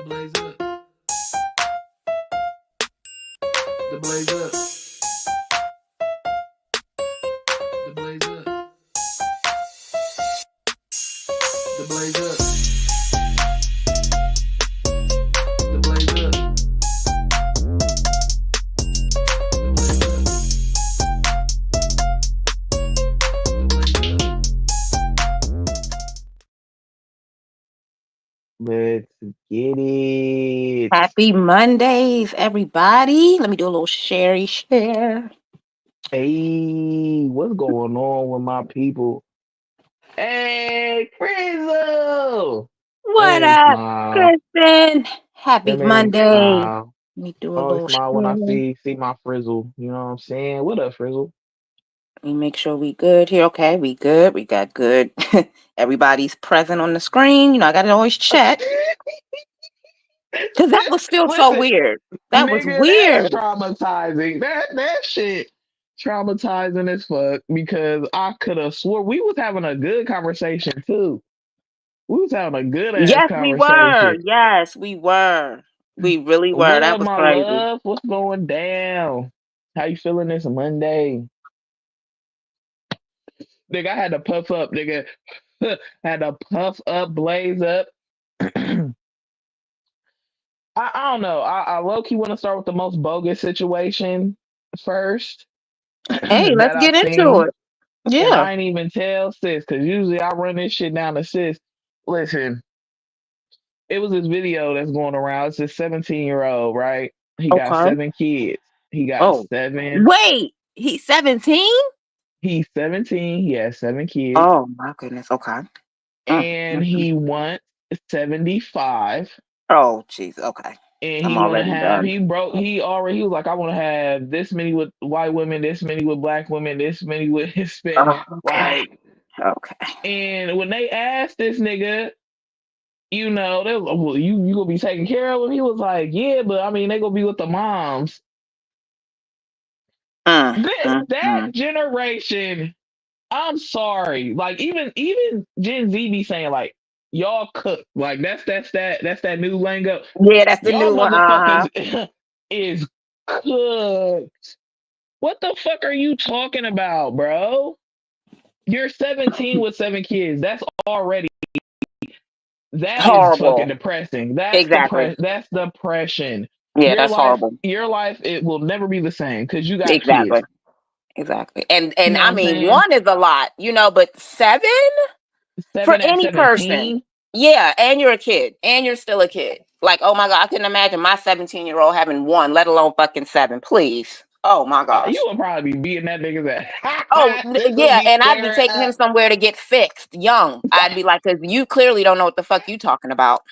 blaze up. The blaze up. The blaze up. The blaze up. The blaze up. Let's get it. Happy Mondays, everybody. Let me do a little share. Hey, what's going on with my people? Hey, Frizzle! What Let me up, smile. Kristen? Happy Let me Monday. smile. Let me do a Always little smile when I share. see my Frizzle. You know what I'm saying? What up, Frizzle? Let me make sure we good here. Okay, we good. We got good. Everybody's present on the screen. I got to always check because that was still so Listen, weird. That was nigga, that's weird. traumatizing. That shit traumatizing as fuck because I could have swore we was having a good conversation too. We was having a good ass Yes, we were. conversation. Yes, we were. We really were. What That up, was my crazy. love? What's going down? How you feeling this Monday? Nigga, I had to puff up, nigga. Had to puff up, blaze up. I don't know. I low key want to start with the most bogus situation first Hey, let's that get I've into seen. it. And Yeah. I ain't even tell sis, because usually I run this shit down to sis. Listen, it was this video that's going around. It's this 17-year-old, right? He got Okay. 7 kids. He got Oh, seven. wait. He's 17? He's 17. He has 7 kids. Oh, my goodness. Okay. And Mm. he wants 75. Oh, jeez. Okay. And I'm he wanna already have done. he was like, I wanna have this many with white women, this many with black women, this many with Hispanic. Okay. Like, Okay. and when they asked this nigga, they was like, well, you gonna be taking care of them? He was like, yeah, but I mean, they gonna be with the moms. Mm, That mm. generation, I'm sorry. Like even Gen Z be saying like y'all cook. Like that's that new lingo. Yeah, that's the Y'all new one. Uh-huh. motherfuckers is cooked. What the fuck are you talking about, bro? You're 17 with 7 kids. That is fucking Horrible. depressing. Exactly. That's depression. Yeah, Your that's life, horrible. it will never be the same because you got kids. Exactly. Exactly. And You and know what I I'm mean, saying? one is a lot, but seven for Seven at any person. 17. Yeah, and you're a kid, and you're still a kid. Like, oh my God, I couldn't imagine my 17-year-old having one, let alone fucking seven. Please. Oh my You gosh. will probably be beating that nigga's Oh, ass. This will yeah, be and I'd be squaring taking him up. somewhere to get fixed young. I'd be like, because you clearly don't know what the fuck you talking about.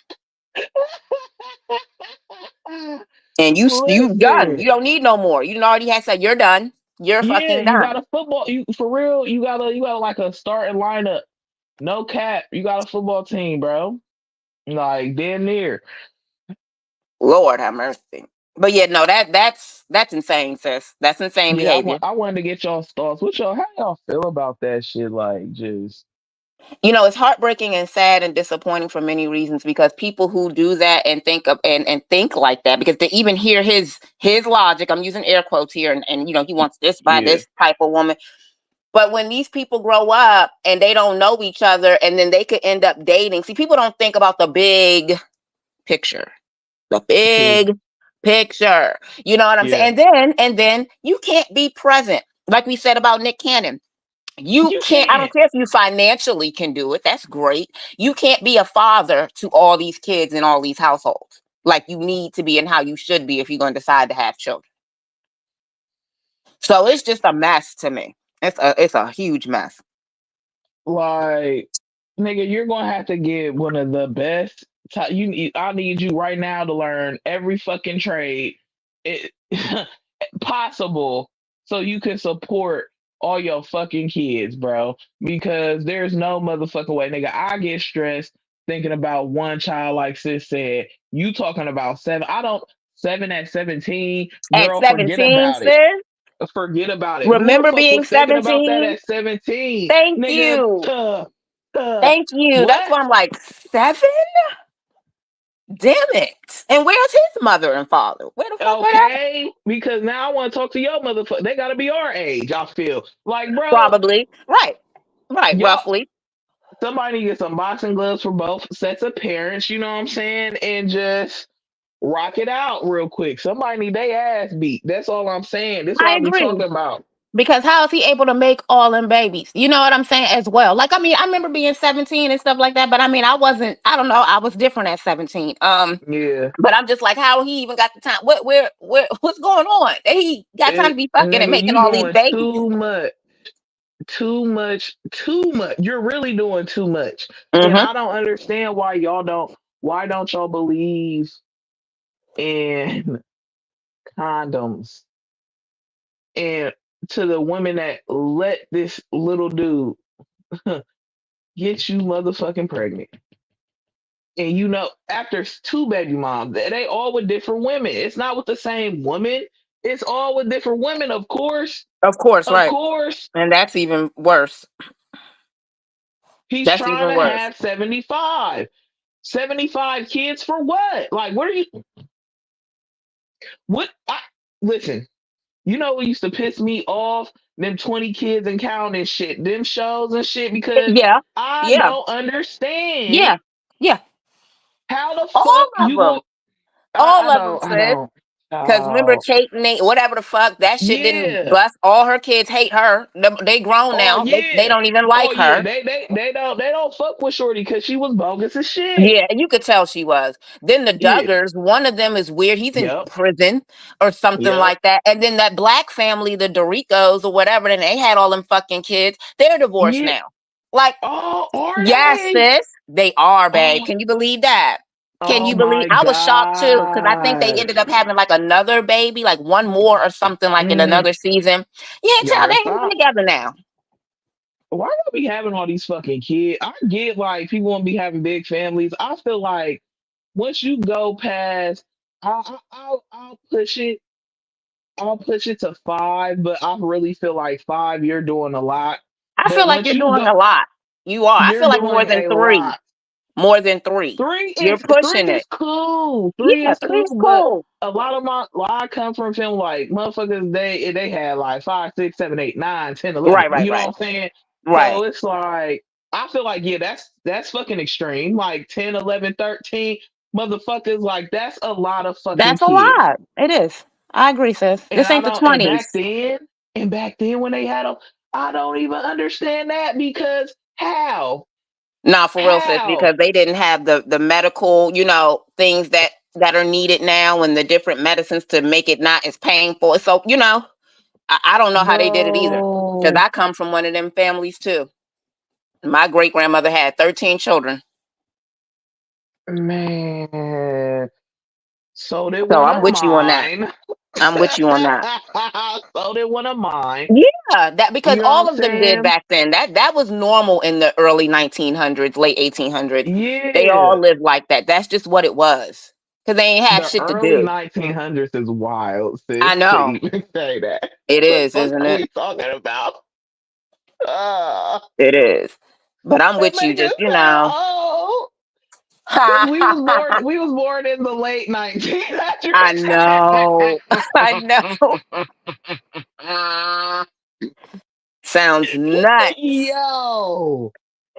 And you done. Listen, You don't need no more. You already had said you're done. You're yeah, fucking you got done. a football. You for real? You got like a starting lineup. No cap. You got a football team, bro. Like damn near. Lord have mercy. But yeah, no, that's insane, sis. That's insane Yeah, behavior. I wanted to get y'all's thoughts. How y'all feel about that shit? Like, just It's heartbreaking and sad and disappointing for many reasons because people who do that and think of and think like that because they even hear his logic. I'm using air quotes here, and he wants this by yeah, this type of woman. But when these people grow up and they don't know each other, and then they could end up dating. See, people don't think about the big picture. The hmm, big picture. You know what I'm saying? yeah. And then you can't be present. Like we said about Nick Cannon. You You can't, I don't can't. care if you financially can do it. That's great. You can't be a father to all these kids in all these households. Like you need to be and how you should be if you're going to decide to have children. So it's just a mess to me. It's a huge mess. Like, nigga, you're gonna have to get one of the best. I need you right now to learn every fucking trade it, possible, so you can support all your fucking kids, bro. Because there's no motherfucking way, nigga. I get stressed thinking about one child, like sis said. You talking about seven? I don't. Seven at 17, At girl. Forget 17, about it. sis, Forget about it. Who the remember fuck being was thinking about that 17? at 17? Thank Nigga, you. Thank you. That's what? why I'm like, seven? Damn it! And where's his mother and father? Where the fuck are they? Okay, because now I want to talk to your motherfucker. They gotta be our age. I feel like, bro, Probably right, right, y'all. roughly. Somebody get some boxing gloves for both sets of parents. You know what I'm saying? And just rock it out real quick. Somebody need their ass beat. That's all I'm saying. This is what I I be agree. talking about. Because how is he able to make all them babies? You know what I'm saying as well. Like I mean, I remember being 17 and stuff like that, but I mean, I wasn't. I don't know. I was different at 17. Yeah, But I'm just like, how he even got the time? What's going on? That he got time to be fucking and nigga, making you all these doing babies? too much. Too much, too much. You're really doing too much. And Mm-hmm. I don't understand why don't y'all believe in condoms? And to the women that let this little dude get you motherfucking pregnant. And you know, after two baby moms, they all with different women. It's not with the same woman. It's all with different women, of course. Of course, Of right. course. And that's even worse. He's That's trying even to worse. have 75. 75 kids for what? Like, what are you? What? Listen, you know what used to piss me off? Them 20 kids and counting shit, them shows and shit, because Yeah, I yeah, don't understand yeah, yeah. how the All fuck of you them. go. All of them, I sis. don't. Because remember, Oh, Kate and Nate, whatever the fuck, that shit didn't yeah. bust. All her kids hate her. They grown Oh, now. They yeah. don't even Oh, like yeah. her. They don't fuck with Shorty because she was bogus as shit. Yeah, and you could tell she was. Then the Yeah. Duggars, one of them is weird. He's in Yep. prison or something Yep. like that. And then that black family, the Doricos or whatever, and they had all them fucking kids. They're divorced Yeah. now. Like, Oh, are yes, they? sis, they are, babe. Oh, Can you believe that? Can oh you believe? my I was shocked too because I think they God. ended up having like another baby, like one more or something like in Mm, another season. Yeah, y'all child, they better ain't even stop. together now. Why y'all be having all these fucking kids? I get like people want to be having big families. I feel like once you go past, I'll push it. I'll push it to five, but I really feel like five, you're doing a lot. I feel But like once you're you doing go, a lot. You are. I you're feel like more doing than a three. lot. More than three. You're Three pushing is it. cool. Three Yeah, is three's cool, but cool. a lot of my I come from film like motherfuckers they had like 5, 6, 7, 8, 9, 10, 11. Right, right, You know what right, I'm saying? So right. it's like I feel like yeah, that's fucking extreme. Like 10, 11, 13 motherfuckers, like that's a lot of fucking That's a kids. lot. It is. I agree, sis. And This I ain't the don't and 20s. back then when they had them, I don't even understand that because how? Nah, for real, sis, How? because they didn't have the medical, things that are needed now and the different medicines to make it not as painful. So, I don't know how they did it either. Because Bro, I come from one of them families too. My great grandmother had 13 children. man. So did So one I'm of with you on that. mine. I'm with you on that. So did one of mine. Yeah, that because You know what I'm all of them did saying? back then. That was normal in the early 1900s, late 1800s. They all Yeah. lived like that. That's just what it was because they ain't have The shit to early do. 1900s is wild, I sis, to know even say that. it The is, fuck isn't are it? we talking about? Uh, It is. But I'm it with you. make Just us sound old. Because I we was born in the late 1900s. know. I know. Sounds nuts.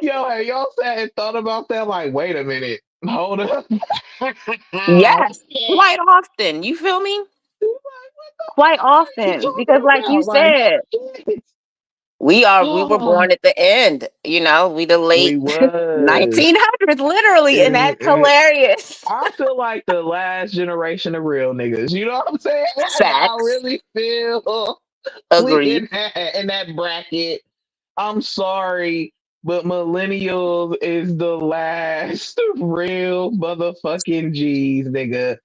Yo, have y'all sat and thought about that? Like, wait a minute, hold up. Yes, Shit. quite often. You feel me? Like, what the Quite fuck are you often because, talking like you about? Like, said, shit. we were Oh, born at the end. We the late we was. 1900s, literally, and And, that's and hilarious. I feel like the last generation of real niggas. You know what I'm saying? Like, I Facts. really feel we Agreed. in that bracket. I'm sorry, but millennials is the last real motherfucking G's, nigga.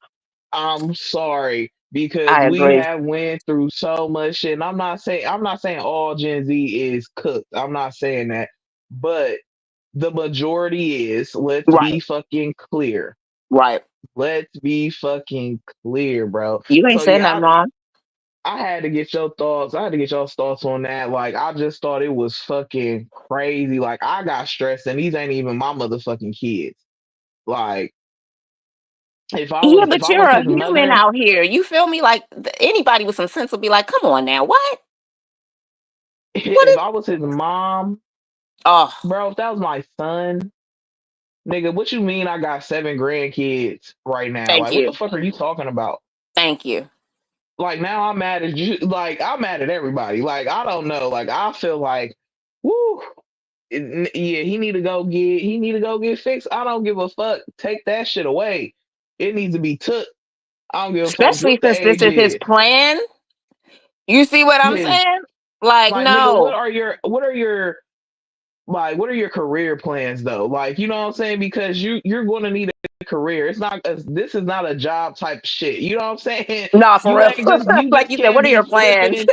I'm sorry because I we agree. have went through so much shit. And I'm not saying all Gen Z is cooked. I'm not saying that, but the majority is. Let's Right. be fucking clear. Right. Let's be fucking clear, bro. You ain't So saying yeah, nothing wrong. I had to get your thoughts. I had to get your thoughts on that. Like, I just thought it was fucking crazy. Like, I got stressed, and these ain't even my motherfucking kids. Like, Yeah, if but I you're was a his human mother, out here. You feel me? Like anybody with some sense would be like, "Come on now, what? What if is?" I was his mom, Oh, bro, if that was my son, nigga, what you mean I got 7 grandkids right now? thank Like, what the you, fuck are you talking about? thank you. Like, now I'm mad at you. Like, I'm mad at everybody. Like, I don't know. Like, I feel like, woo, yeah, he need to go get fixed. I don't give a fuck. Take that shit away. It needs to be took. I don't give a fuck Especially what the since this age is his is. plan. You see what I'm His saying? Like, like, nigga, no, what are your career plans though? Like, you know what I'm saying? Because you're going to need a career. This is not a job type shit. You know what I'm saying? no, for real. You Like just you said, can't what are be your plans?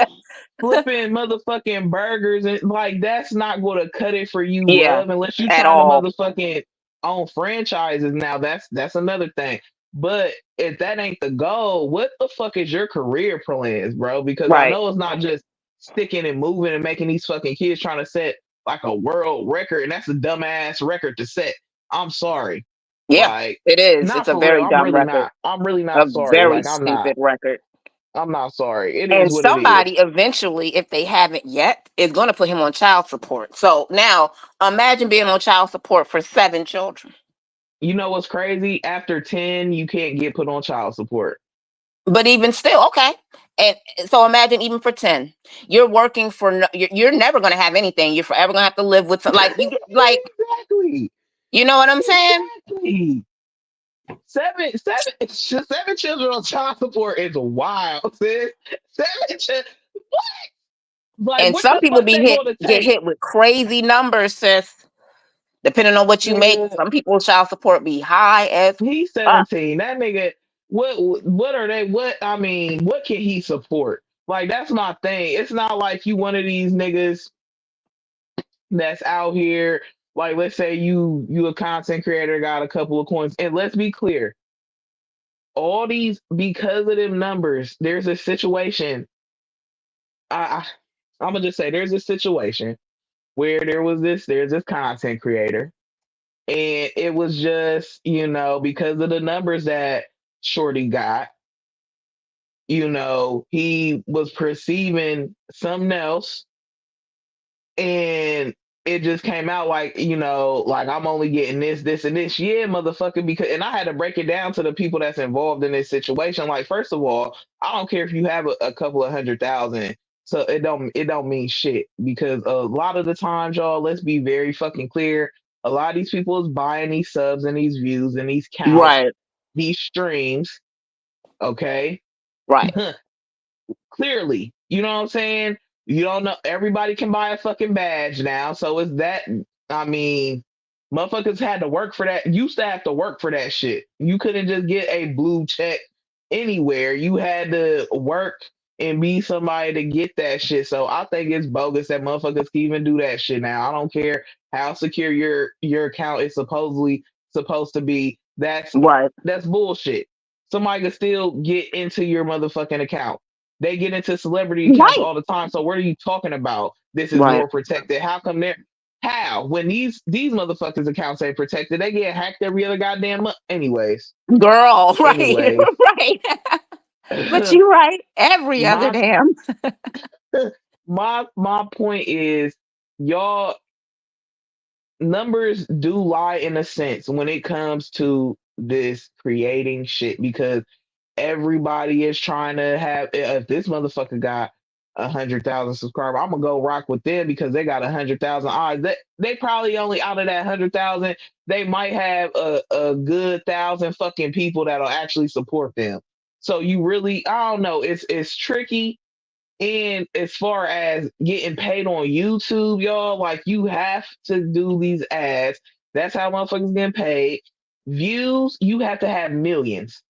flipping motherfucking burgers, and like that's not going to cut it for you, Yeah, love, unless you at trying to all. motherfucking own franchises. Now that's another thing. But if that ain't the goal, what the fuck is your career plans, bro? Because I Right. know it's not just sticking and moving and making these fucking kids trying to set like a world record, and that's a dumbass record to set. I'm sorry. Yeah, Like, it is. It's not a for real. very dumb record. I'm really A not sorry. very Like, stupid record. I'm not sorry. It is And what it is. somebody eventually, if they haven't yet, is going to put him on child support. So now imagine being on child support for 7 children. You know what's crazy? After 10, you can't get put on child support. But even still, okay. And so imagine even for 10, you're working for, you're never going to have anything. You're forever going to have to live with, like, you get, like, Exactly. you know what I'm saying? Exactly. Seven children on child support is wild, sis. Seven children. Like, And what some the people fuck they going to get take? hit with crazy numbers, sis. Depending on what you make, Nigga, some people's child support be high as he's fuck. 17. That nigga, what are they? What I mean, what can he support? Like, that's my thing. It's not like you one of these niggas that's out here. Like, let's say you a content creator, got a couple of coins, and let's be clear, all these, because of them numbers, there's a situation. I I'm gonna just say there's a situation where there's this content creator, and it was just, because of the numbers that Shorty got, he was perceiving something else, and it just came out like, like, I'm only getting this and this. Yeah, motherfucker. Because, and I had to break it down to the people that's involved in this situation. Like, first of all, I don't care if you have a couple of 100,000. So it don't mean shit, because a lot of the times, y'all, let's be very fucking clear. A lot of these people is buying these subs and these views and these counts, Right, these streams. Okay. right. Clearly, you know what I'm saying? You don't know, everybody can buy a fucking badge now. So is that, I mean, motherfuckers had to work for that. Used to have to work for that shit. You couldn't just get a blue check anywhere. You had to work and be somebody to get that shit. So I think it's bogus that motherfuckers can even do that shit now. I don't care how secure your account is supposedly supposed to be. Right. That's bullshit. Somebody can still get into your motherfucking account. They get into celebrity accounts Right. all the time. So what are you talking about? This is Right. more protected. How come they're how when these motherfuckers accounts ain't protected, they get hacked every other goddamn month. Girl, right. Anyways, Right. But you right. Every other my damn. my point is, y'all, numbers do lie in a sense when it comes to this creating shit, because everybody is trying to have, if this motherfucker got 100,000 subscribers, I'm gonna go rock with them because they got 100,000 odds. They probably only, out of that 100,000, they might have a good 1,000 fucking people that'll actually support them. So you really, I don't know, it's tricky. And as far as getting paid on YouTube, y'all, like, you have to do these ads. That's how motherfuckers getting paid. Views, you have to have millions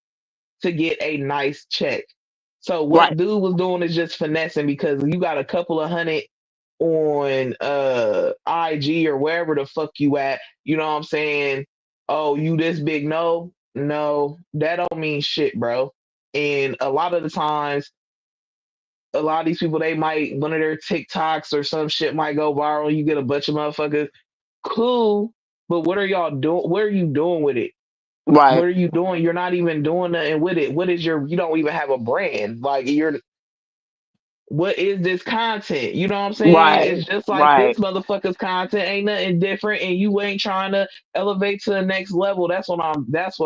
to get a nice check. So Right. what dude was doing is just finessing, because you got a couple of hundred on IG or wherever the fuck you at, you know what I'm saying? Oh, you this big? No, that don't mean shit, bro. And a lot of the times, a lot of these people, they might, one of their TikToks or some shit might go viral. You get a bunch of motherfuckers. Cool, but what are y'all doing? What are you doing with it? Right. What are you doing? You're not even doing nothing with it. What is you don't even have a brand. Like what is this content? You know what I'm saying? Right. It's just like this Right. motherfucker's content ain't nothing different, and you ain't trying to elevate to the next level. That's what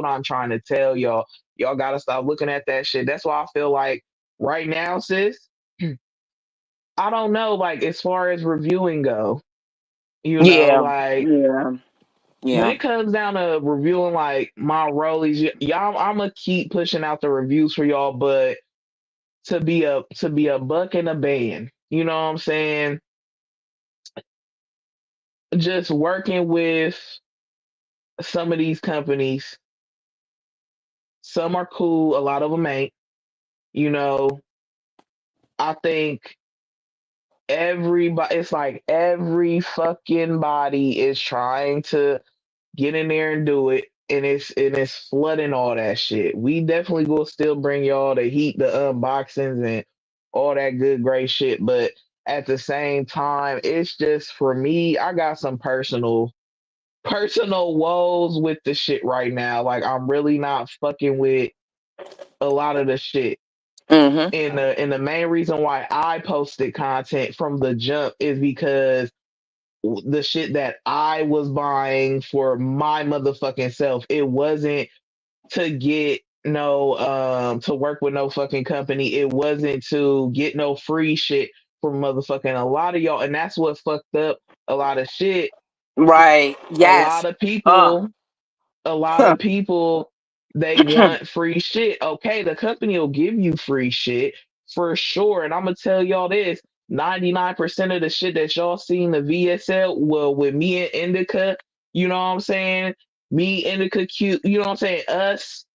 I'm trying to tell y'all. Y'all gotta stop looking at that shit. That's why I feel like right now, sis, I don't know, like as far as reviewing go, Yeah. like Yeah. when Yeah. it comes down to reviewing like my rollies, y'all, I'm gonna keep pushing out the reviews for y'all, but to be a buck and a band, you know what I'm saying? Just working with some of these companies, some are cool, a lot of them ain't. You know, I think everybody, it's like every fucking body is trying to get in there and do it, and it's flooding all that shit. We definitely will still bring y'all the heat, the unboxings, and all that good great shit. But at the same time, it's just for me, I got some personal woes with the shit right now. Like I'm really not fucking with a lot of the shit. Mhm. And the main reason why I posted content from the jump is because the shit that I was buying for my motherfucking self, it wasn't to get no to work with no fucking company. It wasn't to get no free shit from motherfucking a lot of y'all. And that's what fucked up a lot of shit. Right. A Yes. lot of Uh. people a lot of people they want free shit. Okay, the company will give you free shit for sure. And I'm gonna tell y'all this: 99% of the shit that y'all see in the VSL, well, with me and Indica, you know what I'm saying? Me, Indica, Q, you know what I'm saying? Us,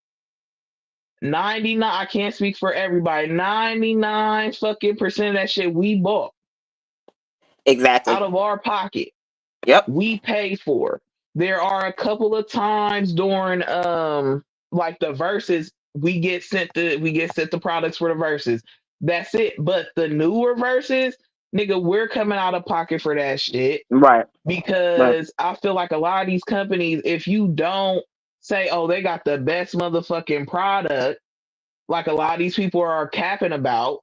99. I can't speak for everybody. 99 fucking percent of that shit we bought Exactly. out of our pocket. Yep. We pay for. There are a couple of times during like the verses we get sent the products for the verses. That's it. But the newer verses, nigga, we're coming out of pocket for that shit Right. Right. because I feel like a lot of these companies, if you don't say, oh, they got the best motherfucking product, like a lot of these people are capping about.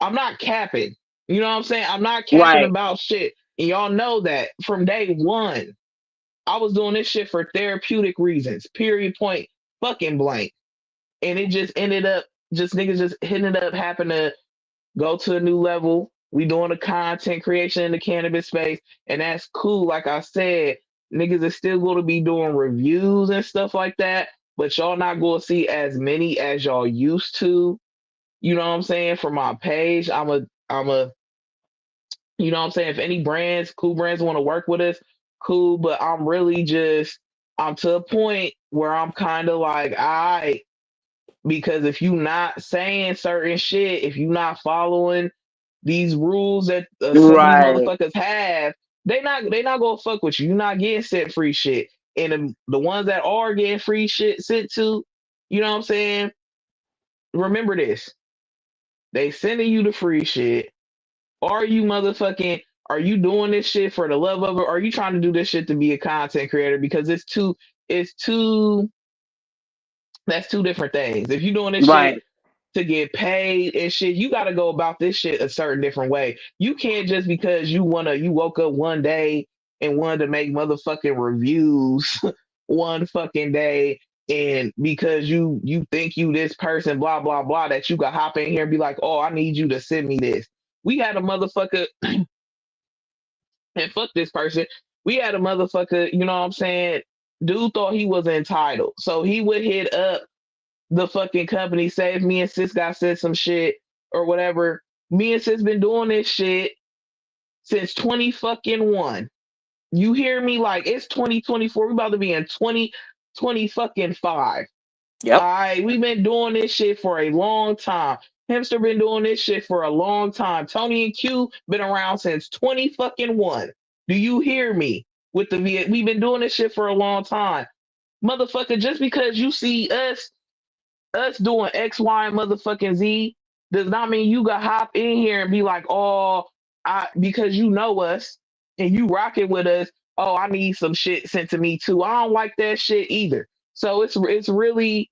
I'm not capping. You know what I'm saying? I'm not capping Right. about shit. And y'all know that from day one. I was doing this shit for therapeutic reasons. Period. Point. Fucking blank. And it just ended up just niggas just ended up having to go to a new level. We doing the content creation in the cannabis space, and that's cool. Like I said, niggas is still going to be doing reviews and stuff like that, but y'all not going to see as many as y'all used to. You know what I'm saying? For my page, I'm a you know what I'm saying? If any brands, cool brands want to work with us, cool. But I'm to a point where I'm kind of like, all right, because if you not saying certain shit, if you not following these rules that some of these Right. motherfuckers have, they not gonna fuck with you. You're not getting sent free shit. And the ones that are getting free shit sent to, you know what I'm saying? Remember this. They sending you the free shit. Are you motherfucking? Are you doing this shit for the love of it? Or are you trying to do this shit to be a content creator? Because it's two. That's two different things. If you're doing this shit Right. to get paid and shit, you got to go about this shit a certain different way. You can't just because you woke up one day and wanted to make motherfucking reviews one fucking day, and because you think you this person, blah blah blah, that you could hop in here and be like, oh, I need you to send me this. We had a motherfucker and fuck this person. We had a motherfucker, you know what I'm saying? Dude thought he was entitled. So he would hit up the fucking company, say if me and sis got said some shit or whatever. Me and sis been doing this shit since 20 fucking one. You hear me? Like it's 2024. We about to be in 2020 fucking five. All Yep. right, we've been doing this shit for a long time. Hemster been doing this shit for a long time. Tony and Q been around since 20 fucking one. Do you hear me? With the we've been doing this shit for a long time. Motherfucker, just because you see us doing X, Y, and motherfucking Z does not mean you gotta hop in here and be like, oh, I because you know us and you rocking with us. Oh, I need some shit sent to me too. I don't like that shit either. So it's really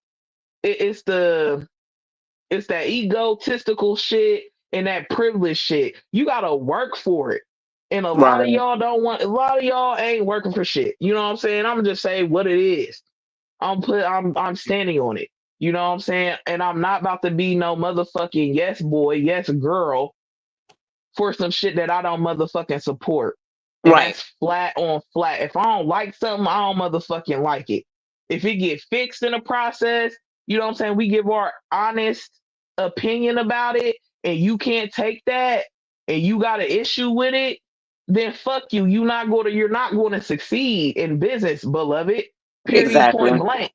it's that egotistical shit and that privilege shit. You gotta work for it. And a lot of Right. y'all don't want a lot of y'all ain't working for shit. You know what I'm saying? I'm just saying what it is. I'm standing on it. You know what I'm saying? And I'm not about to be no motherfucking yes boy, yes girl for some shit that I don't motherfucking support. And Right. that's flat on flat. If I don't like something, I don't motherfucking like it. If it get fixed in the process, you know what I'm saying? We give our honest opinion about it, and you can't take that, and you got an issue with it, then fuck you. You're not going to succeed in business, beloved. Period point Exactly. blank.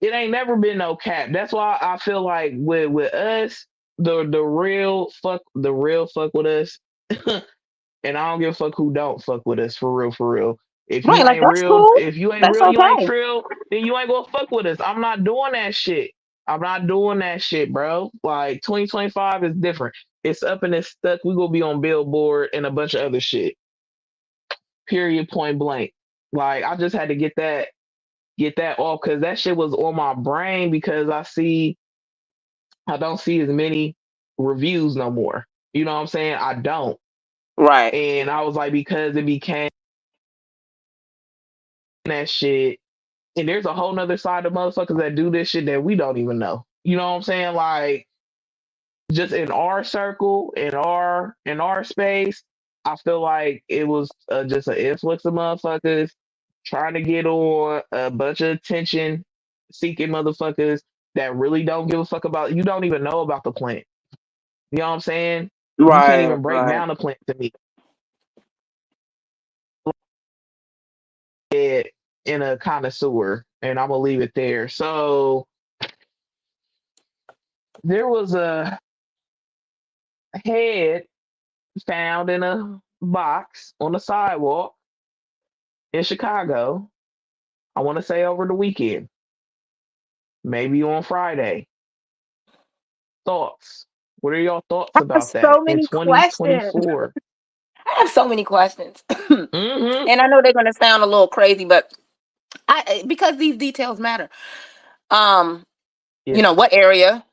It ain't never been no cap. That's why I feel like with us, the real fuck with us. And I don't give a fuck who don't fuck with us for real. Right. Like that's cool. If you ain't That's real, you ain't okay. trill, then you ain't gonna fuck with us. I'm not doing that shit. I'm not doing that shit, bro. Like 2025 is different. It's up and it's stuck. We gonna be on Billboard and a bunch of other shit. Period point blank. Like I just had to get that off because that shit was on my brain because I don't see as many reviews no more. You know what I'm saying? I don't. Right. And I was like, because it became that shit. And there's a whole nother side of motherfuckers that do this shit that we don't even know. You know what I'm saying? Like just in our circle, in our space, I feel like it was just an influx of motherfuckers trying to get on a bunch of attention seeking motherfuckers that really don't give a fuck about you don't even know about the plant. You know what I'm saying? You can't Right. even break Right. down the plant to me. It in a connoisseur, and I'm gonna leave it there. So there was a head found in a box on the sidewalk in Chicago. I want to say over the weekend, maybe on Friday. Thoughts? What are y'all thoughts I have about that so in many questions. 2024? I have so many questions. Mm-hmm. And I know they're gonna sound a little crazy, but because these details matter. Um, Yeah, what area?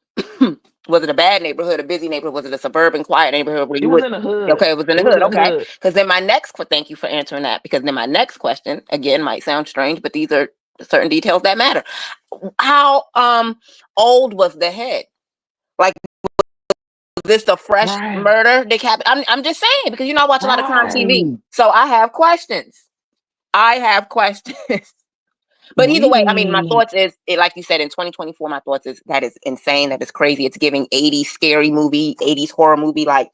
Was it a bad neighborhood, a busy neighborhood? Was it a suburban, quiet neighborhood where it you was would? in the hood. Okay, it was in It the was hood. in the Okay, hood. because then my next. Thank you for answering that. Because then my next question again might sound strange, but these are certain details that matter. How old was the head? Like, was this a fresh Right, murder? I'm just saying because I watch a lot of crime TV, right. so I have questions. I have questions. But either We way, I mean, my need thoughts is, like you said, in 2024, my thoughts is that is insane. That is crazy. It's giving 80s scary movie, 80s horror movie. Like,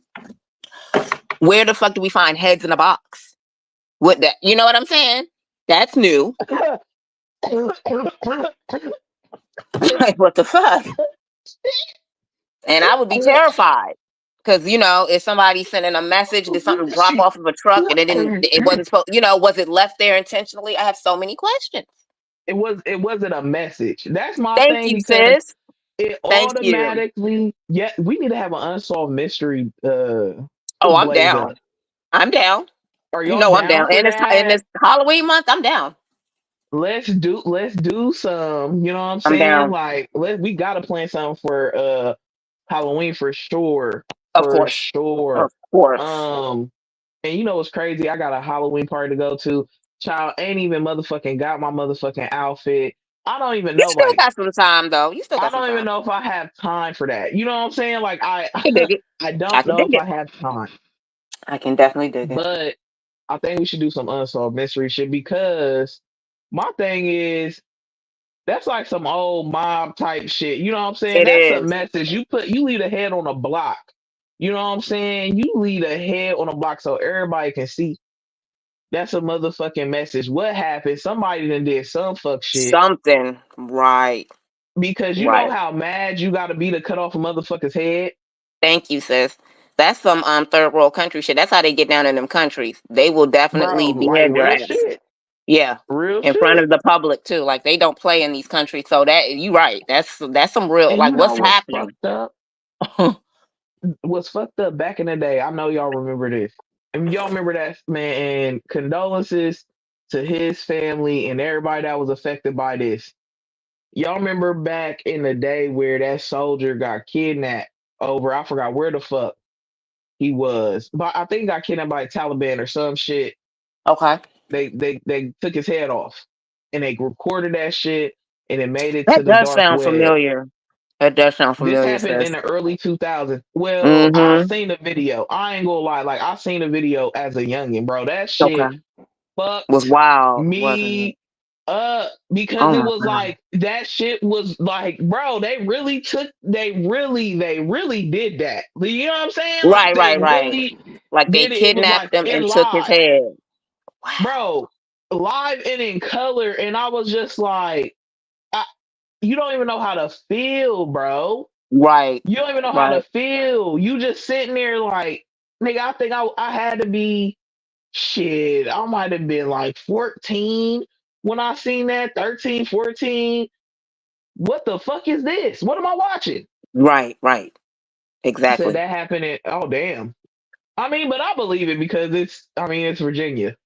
where the fuck do we find heads in a box? What that? You know what I'm saying? That's new. Like, what the fuck? And I would be terrified. Because, if somebody sending a message, did something drop off of a truck and it wasn't supposed, was it left there intentionally? I have so many questions. it wasn't a message. That's my Thank thing you, because sis. it Thank you. automatically yeah, we need to have an unsolved mystery Oh, with I'm Blaze down. Up. I'm down. Are You y'all know I'm down down. for And it's in that? this Halloween month, I'm down. Let's do some, you know what I'm I'm saying? down. Like we gotta plan something for Halloween for sure. Of For course. sure. Of course. Um and you know what's crazy? I got a Halloween party to go to. Child ain't even motherfucking got my motherfucking outfit. I don't even You know still like got some time though. You still I got some don't even time. know if I have time for that. You know what I'm saying? Like I I can dig it. I I don't can know dig if I it. have time. I can definitely dig it. But I think we should do some unsolved mystery shit because my thing is that's like some old mob type shit. You know what I'm saying? It That's a is. message. You leave a head on a block. You know what I'm saying? You leave a head on a block so everybody can see. That's a motherfucking message. What happened? Somebody done did some fuck shit. Something. Right. Because you know Right. how mad you gotta be to cut off a motherfucker's head? Thank you, sis. That's some third world country shit. That's how they get down in them countries. They will Bro, definitely like behead your real ass. shit. Yeah. Real In front shit. of the public too. Like they don't play in these countries. So that you right. That's some real And like you know what's what's happening. fucked up? What's fucked up back in the day, I know y'all remember this. And y'all remember that man and condolences to his family and everybody that was affected by this. Y'all remember back in the day where that soldier got kidnapped over, I forgot where the fuck he was, but I think he got kidnapped by the Taliban or some shit. Okay. They took his head off and they recorded that shit and it made it to That the does dark sound web. familiar. That does sound This familiar, happened in sis. the early 2000s. Well, I Mm-hmm. seen the video. I ain't gonna lie. Like, I seen the video as a youngin', bro. That shit Okay. Was fucked wild, wasn't it? me up because Oh it my was god. like, that shit was like, bro, they really did that. You know what I'm saying? Like, Right, they right, right. really Like they did it. It was kidnapped like him in and took his live, head. Wow. bro, live and in color. And I was just like, I, you don't even know how to feel, bro. Right, You don't even know how to right, feel. You just sitting there like, nigga, I think I had to be, shit, I might have been like 14 when I seen that, 13, 14. What the fuck is this? What am I watching? right, right. He said Exactly. that happened at, oh, damn. I mean, but I believe it because it's Virginia.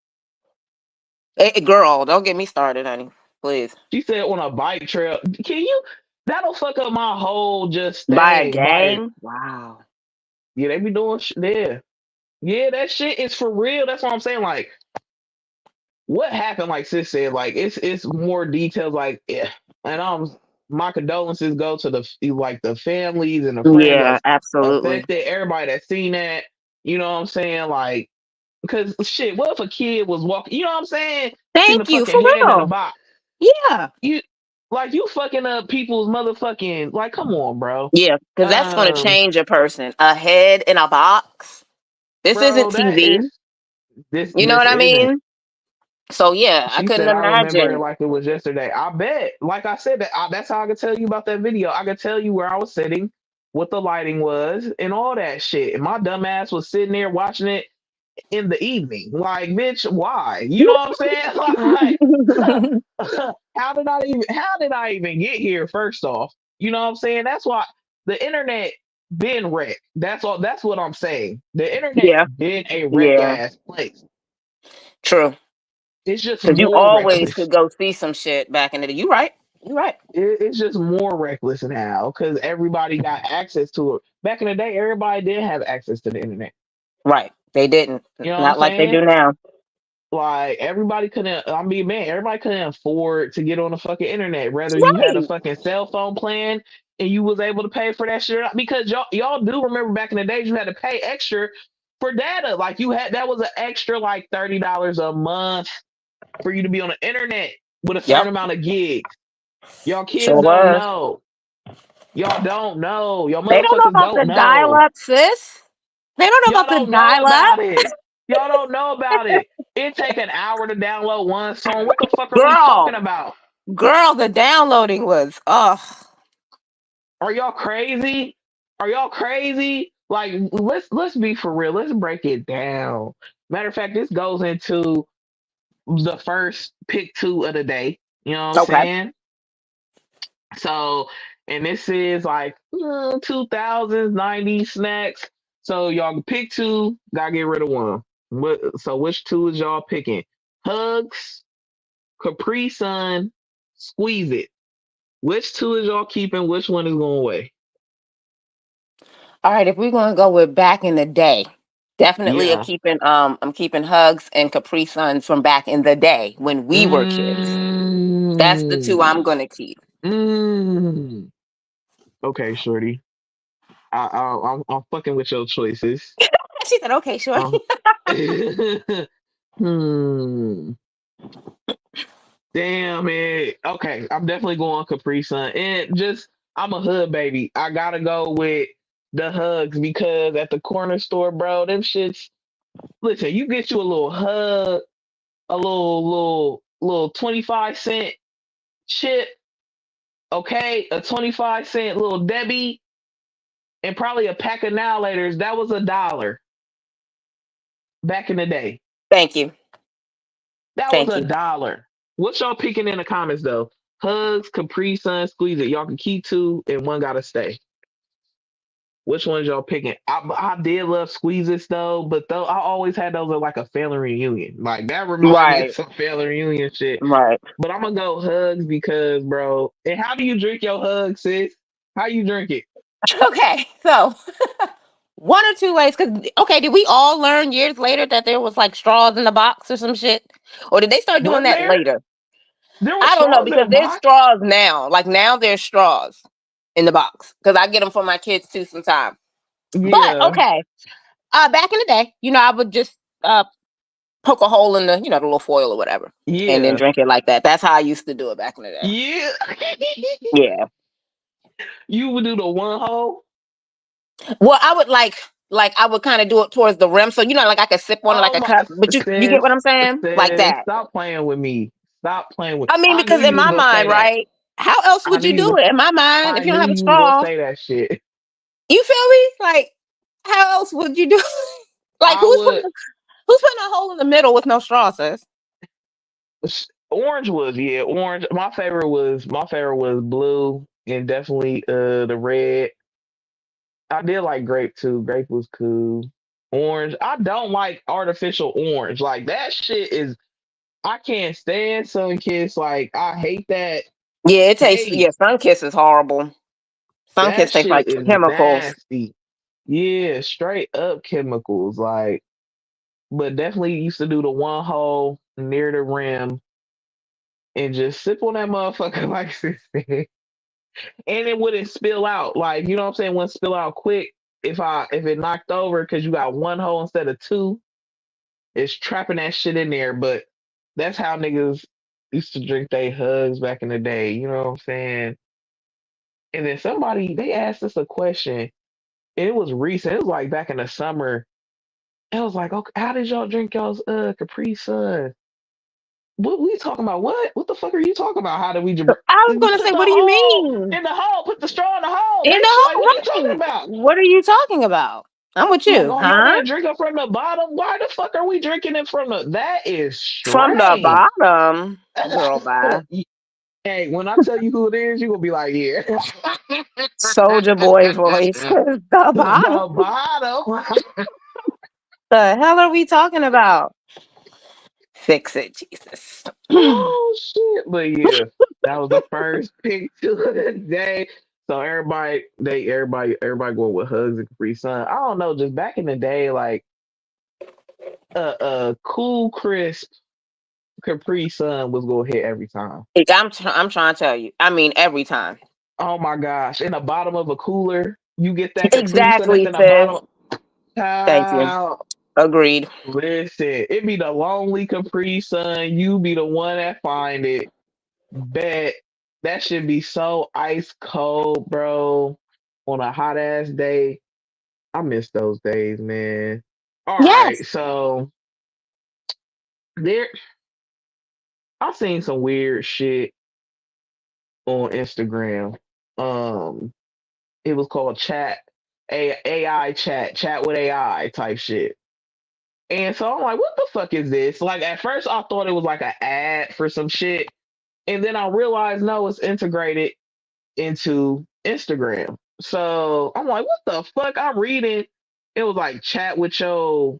Hey, girl, don't get me started, honey. Please. She said on a bike trail. Can you, that'll fuck up my whole just By a thing. gang? Wow. Yeah, they be doing, yeah. Yeah, that shit is for real. That's what I'm saying. Like, what happened, like sis said, like it's more details, like, yeah. And my condolences go to the families and the friends Yeah, that's absolutely. affected, everybody that's seen that, you know what I'm saying? Like, because shit, what if a kid was walking, you know what I'm saying? Seen the Thank you, fucking for hand in the real. box. Yeah. You like you fucking up people's motherfucking, like, come on, bro. Yeah, because that's going to Um, change a person. A head in a box. This isn't bro, that TV. is You know this what I isn't. mean? So yeah, I She couldn't said, I remember it imagine. like it was yesterday. I bet. Like I said, that's how I could tell you about that video. I could tell you where I was sitting, what the lighting was, and all that shit. And my dumb ass was sitting there watching it in the evening. Like, bitch, why? You know what I'm saying? Like, how did I even get here, first off? You know what I'm saying? That's why the internet been wrecked. That's all, that's what I'm saying. The internet Yeah, been a wreck yeah, ass place. true. It's just Because you more always reckless. could go see some shit back in the day. You right. You right. It's just more reckless now because everybody got access to it. Back in the day, everybody didn't have access to the internet. Right. They didn't. You know what I'm Not like they saying? do now. Like, everybody couldn't. I mean, man, everybody couldn't afford to get on the fucking internet. Whether you had a Right. fucking cell phone plan and you was able to pay for that shit, because y'all do remember back in the days you had to pay extra for data. Like, you had, that was an extra like $30 a month for you to be on the internet with a certain Yep. amount of gigs. Y'all Sure kids don't was. know. Y'all don't know. Y'all They don't know motherfuckers about the don't dial know. up, sis. They don't know Y'all about the don't know dial about up. it. Y'all don't know about it. It take an hour to download one song. What the fuck are we talking Girl. about? Girl, the downloading was Are y'all crazy? Are y'all crazy? Like, let's be for real. Let's break it down. Matter of fact, this goes into the first pick two of the day. You know what I'm okay. saying? So, and this is like 2000s, 90s snacks. So y'all can pick two, gotta get rid of one. So which two is y'all picking? Hugs, Capri Sun, Squeeze It. Which two is y'all keeping? Which one is going away? All right, if we're gonna go with back in the day, definitely Yeah. I'm keeping Hugs and Capri Suns from back in the day when we were kids. That's the two I'm Mm, gonna keep. mm. Okay, shorty. I'm fucking with your choices. She said, okay, sure. Um, hmm. Damn it. Okay, I'm definitely going Capri Sun. And just, I'm a hood baby. I gotta go with the hugs because at the corner store, bro, them shits. Listen, you get you a little hug, a little 25-cent chip, okay, a 25-cent little Debbie, and probably a pack of now laters. That was $1 back in the day. Thank you. That was Thank a you. dollar. What y'all picking in the comments though? Hugs, Capri Sun, Squeeze It. Y'all can keep two and one gotta stay. Which ones y'all picking? I did love squeezes though, but though I always had those at like a family reunion. Like that remind me of Right. some family reunion shit. Right. But I'm gonna go hugs because, bro. And how do you drink your hugs, sis? How you drink it? Okay. So one or two ways. Because okay, did we all learn years later that there was like straws in the box or some shit, or did they start doing Was that there? later? There was I don't know straws in a because there's box. straws now. Like now there's straws in the box because I get them for my kids too sometimes. But Yeah, okay, back in the day, I would just uh poke a hole in the little foil or whatever, and then yeah, drink it like that. That's how I used to do it back in the day. yeah. Yeah. You would do the one hole. Well, I would like I would kind of do it towards the rim, so like I could sip on it like Oh a my, cup. But you get sis, what I'm saying? Like sis, that. stop playing with me. Stop playing with. I mean, I knew because in you was my gonna say mind, that. right? How else I would knew you you. do it? In my mind, I if you don't knew have a you was gonna straw, say that shit. you feel me? Like, how else would you do? Like, I would. who's putting a hole in the middle with no straw, sis? Orange was, yeah, orange. My favorite was blue and definitely the red. I did like grape too. Grape was cool. Orange. I don't like artificial orange. Like that shit is I can't stand sun kiss. Like I hate that Yeah, it tastes. Yeah, taste. Sunkiss is horrible. That Sunkiss tastes shit like is chemicals. nasty. Yeah, straight up chemicals. Like, but definitely used to do the one hole near the rim and just sip on that motherfucker like sis said. And it wouldn't spill out. Like, you know what I'm saying? Wouldn't spill out quick if it knocked over because you got one hole instead of two. It's trapping that shit in there. But that's how niggas used to drink they hugs back in the day. You know what I'm saying? And then somebody they asked us a question, and it was recent. It was like back in the summer. It was like, okay, how did y'all drink y'all's Capri Sun? What we talking about? What the fuck are you talking about? How did we I was gonna put say, the what do you hole mean? in the hole? Put the straw in the hole. In They the like, what hole, are you talking right? about? What are you talking about? I'm with I'm like, you, oh, y'all huh? didn't drink it from the bottom. Why the fuck are we drinking it from the? That is From the strange. bottom, girl, bye. Hey, when I tell you who it is, you gonna be like, yeah, Soldier boy voice. The bottom. the bottom. The hell are we talking about? Fix it, Jesus. Oh shit! But yeah, that was the first pick to the day. So everybody going with hugs and Capri Sun. I don't know, just back in the day, like cool crisp Capri Sun was gonna hit every time. I'm trying to tell you. I mean, every time. Oh my gosh! In the bottom of a cooler, you get that Capri Sun that's Exactly, in the sis. bottom. Thank you. Child, Agreed. listen, it be the lonely Capri Sun. You be the one that find it. Bet that should be so ice cold, bro. On a hot ass day. I miss those days, man. All right, Yes. so there I seen some weird shit on Instagram. Um, it was called AI chat with AI type shit. And so I'm like, what the fuck is this? Like at first I thought it was like an ad for some shit. And then I realized no, it's integrated into Instagram. So I'm like, what the fuck? I'm reading. It was like chat with your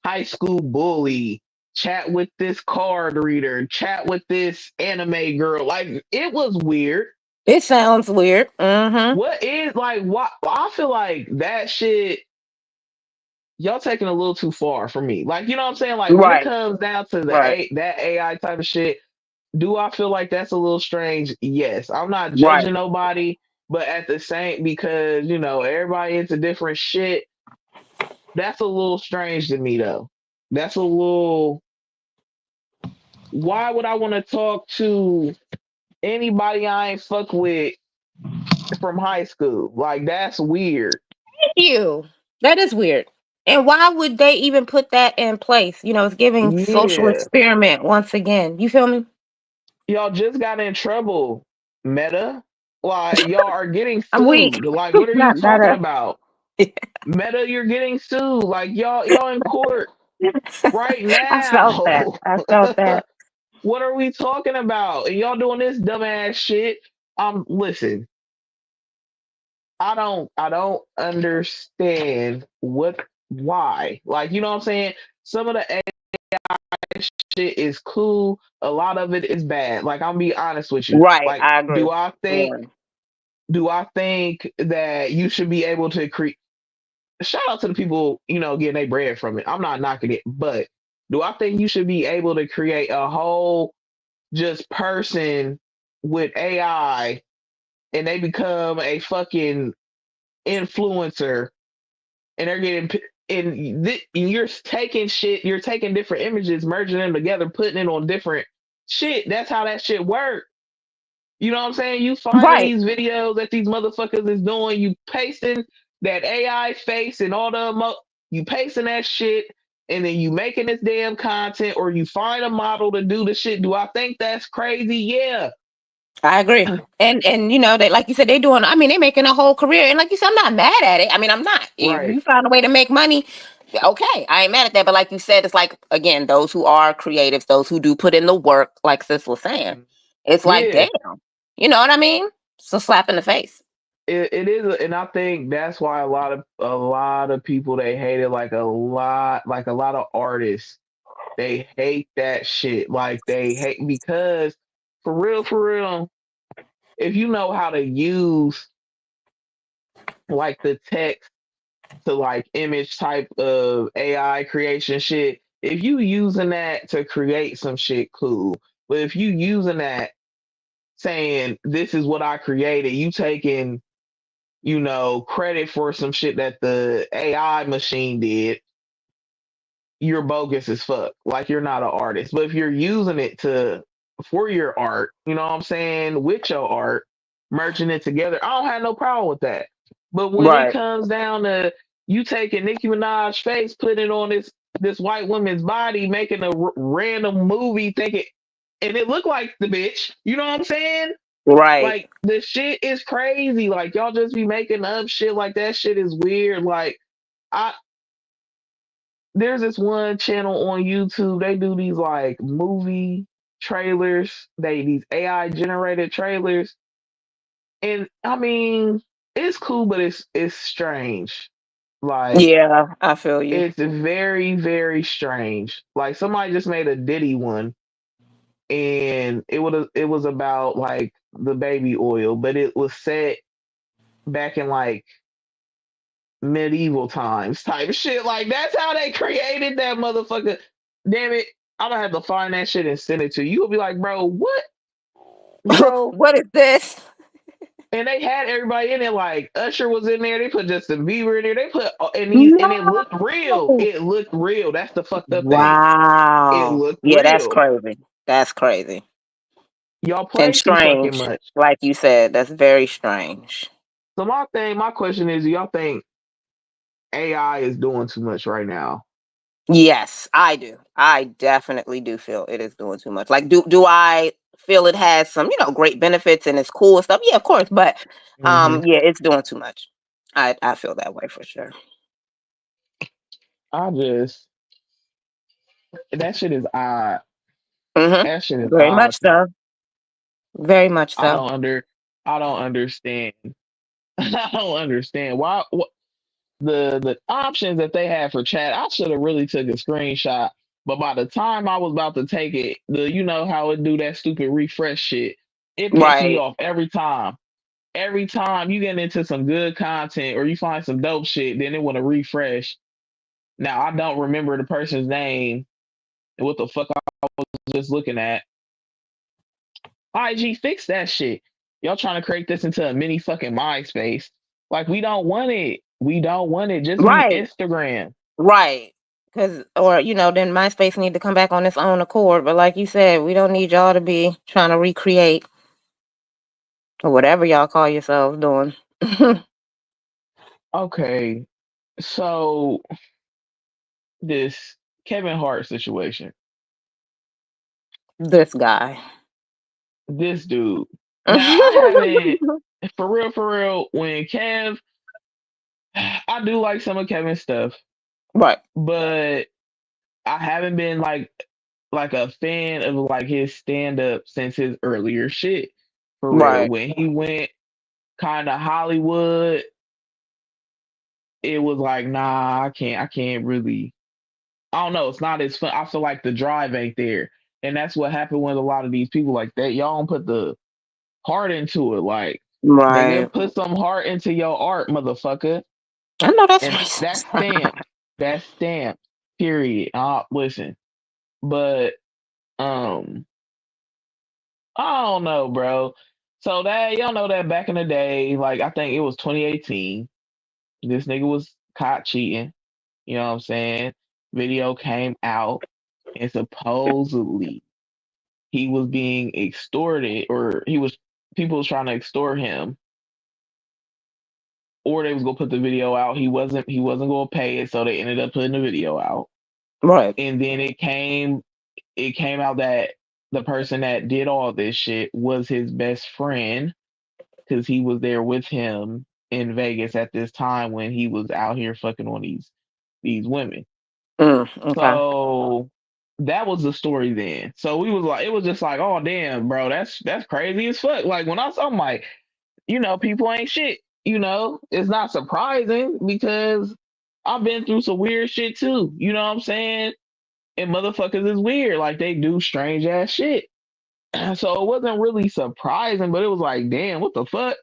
high school bully, chat with this card reader, chat with this anime girl. Like it was weird. It sounds weird. Mm-hmm. What is like what I feel like that shit y'all taking a little too far for me. Like, you know what I'm saying? Like when it Right. comes down to Right. that AI type of shit, do I feel like that's a little strange? Yes. I'm not Right. judging nobody, but at the same because, everybody into different shit, that's a little strange to me though. That's a little why would I want to talk to anybody I ain't fuck with from high school? Like that's weird. You. That is weird. And why would they even put that in place? It's giving social Yeah. experiment once again. You feel me? Y'all just got in trouble, Meta. Like y'all are getting I'm weak. sued. Like what are you Not talking better. about? Meta, you're getting sued. Like y'all in court right I felt that. now. I felt that. What are we talking about? And y'all doing this dumbass shit. Listen, I don't understand why. Like, you know what I'm saying? Some of the shit is cool. A lot of it is bad. Like, I'm gonna be honest with you. Right, Like, I agree. Yeah. do I think that you should be able to create? Shout out to the people, getting their bread from it. I'm not knocking it, but do I think you should be able to create a whole just person with AI and they become a fucking influencer and they're getting and you're taking different images, merging them together, putting it on different shit. That's how that shit works. You know what I'm saying? You finding Right. these videos that these motherfuckers is doing, you pasting that AI face and all you pasting that shit, and then you making this damn content, or you find a model to do the shit. Do I think that's crazy? Yeah. I agree. And they, like you said, they doing, I mean, they making a whole career. And like you said, I'm not mad at it. I mean, I'm not. If Right. you find a way to make money, okay, I ain't mad at that. But like you said, it's like, again, those who are creatives, those who do put in the work, like Sis was saying, it's like, Yeah. damn. You know what I mean? It's a slap in the face. It is, and I think that's why a lot of people they hate it, like a lot of artists they hate that shit. Like they hate because for real, if you know how to use like the text to like image type of AI creation shit, if you using that to create some shit, cool. But if you using that saying this is what I created, you taking credit for some shit that the AI machine did, you're bogus as fuck. Like you're not an artist. But if you're using it for your art, you know what I'm saying, with your art, merging it together, I don't have no problem with that. But when it Right. comes down to you taking Nicki Minaj's face, putting it on this white woman's body, making a random movie, thinking, and it looked like the bitch. You know what I'm saying? Right. Like the shit is crazy. Like y'all just be making up shit. Like that shit is weird. Like I there's this one channel on YouTube. They do these like movie trailers. These AI generated trailers, and I mean it's cool, but it's strange. Like Yeah, I feel you. it's very very strange. Like somebody just made a Diddy one, and it was about like the baby oil, but it was set back in like medieval times type shit. Like that's how they created that motherfucker. Damn it. I'm gonna have to find that shit and send it to you. You'll be like, bro, what? Bro. What is this? And they had everybody in there, like Usher was in there, they put Justin Bieber in there, they put and it No. looked real. It looked real. That's the fucked up thing. It Wow. looked Yeah, that's real. crazy. That's crazy. Y'all And play too fucking strange. much. Like you said, that's very strange. So my question is, do y'all think AI is doing too much right now? Yes, I do. I definitely do feel it is doing too much. Like, do I feel it has some, great benefits and it's cool and stuff? Yeah, of course. But Hmm. yeah, it's doing too much. I feel that way for sure. I just that shit is odd. Hmm. That shit is Very odd much to me. so. Very much I so. don't under I don't understand. I don't understand why the options that they had for chat. I should have really took a screenshot, but by the time I was about to take it, you know how it do that stupid refresh shit. It pissed me Right. off every time. Every time you get into some good content or you find some dope shit, then it want to refresh. Now I don't remember the person's name and what the fuck I was just looking at. IG, fix that shit. Y'all trying to create this into a mini fucking MySpace. Like, we don't want it. We don't want it. Just be Right. Instagram. Right. Because, or, then MySpace need to come back on its own accord. But like you said, we don't need y'all to be trying to recreate or whatever y'all call yourselves doing. Okay, so this Kevin Hart situation, This guy. this dude. Now, I haven't, for real, when I do like some of Kevin's stuff, Right. but I haven't been like a fan of like his stand up since his earlier shit. For real, Right. when he went kind of Hollywood. it was like, nah, I can't really. I don't know. It's not as fun. I feel like the drive ain't there, and that's what happened with a lot of these people like that. Y'all don't put the heart into it. Like, Right. nigga, put some heart into your art, motherfucker. I know that's And racist. that's stamped. That's stamped. Period. Listen, but um, I don't know, bro. So that y'all know that back in the day, like I think it was 2018, this nigga was caught cheating. You know what I'm saying? Video came out, and supposedly he was being extorted, or people was trying to extort him, or they was gonna put the video out. He wasn't gonna pay it, so they ended up putting the video out. Right. And then it came out that the person that did all this shit was his best friend, because he was there with him in Vegas at this time when he was out here fucking on these women. Okay. So that was the story then. So we was like, it was just like, oh damn, bro, that's crazy as fuck. Like when I saw, I'm like, people ain't shit. It's not surprising because I've been through some weird shit too. You know what I'm saying? And motherfuckers is weird. Like they do strange ass shit. So it wasn't really surprising, but it was like, damn, what the fuck?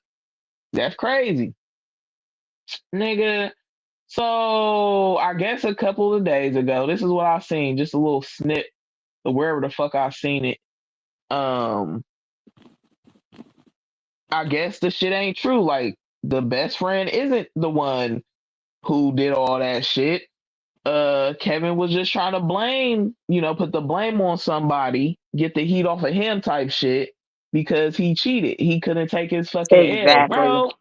That's crazy, nigga. So I guess a couple of days ago, this is what I seen, just a little snip of wherever the fuck I seen it. Um, I guess the shit ain't true. Like the best friend isn't the one who did all that shit. Kevin was just trying to put the blame on somebody, get the heat off of him type shit because he cheated. He couldn't take his fucking L, Exactly. bro.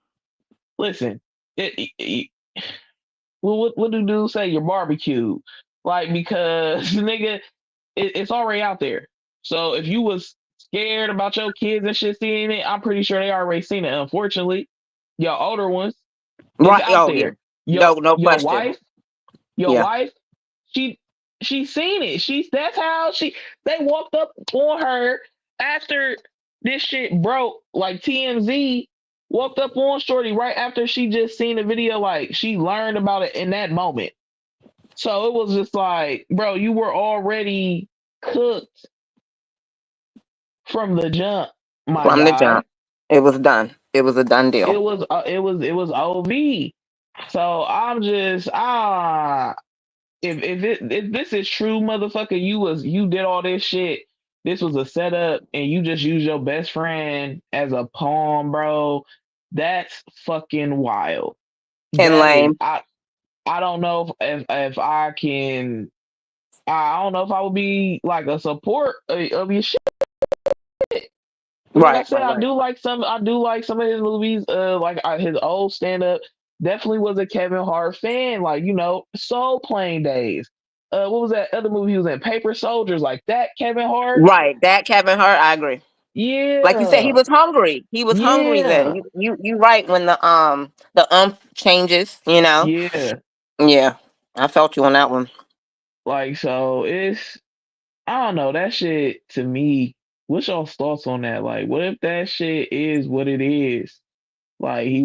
Listen, it, well, what do dudes say? You're barbecued, like because nigga, it's already out there. So if you was scared about your kids and shit seeing it, I'm pretty sure they already seen it. Unfortunately, your older ones, it's Right. out Oh yeah. there. Your No your question. wife, your Yeah. wife, she she seen it. That's how they walked up on her after this shit broke. Like TMZ walked up on Shorty right after she just seen the video. Like she learned about it in that moment. So it was just like, bro, you were already cooked from the jump, my From the jump, guy. it was done. It was a done deal. It was OV. So I'm just if this is true, motherfucker, you did all this shit. This was a setup, and you just used your best friend as a pawn, bro. That's fucking wild. And That is lame. I don't know if I can. I don't know if I would be like a support of your shit. Like I Right. said, Right. I Right. do like some. I do like some of his movies. Like his old stand up. Definitely was a Kevin Hart fan. Like Soul Plane days. What was that other movie he was in? Paper Soldiers. Like that Kevin Hart. Right. That Kevin Hart. I agree. Like you said, he Yeah, was hungry. He was hungry then. yeah, You right when the changes. yeah. Yeah. I felt you on that one. Like so, I don't know that shit to me. What's y'all's thoughts on that? Like, what if that shit is what it is? Like he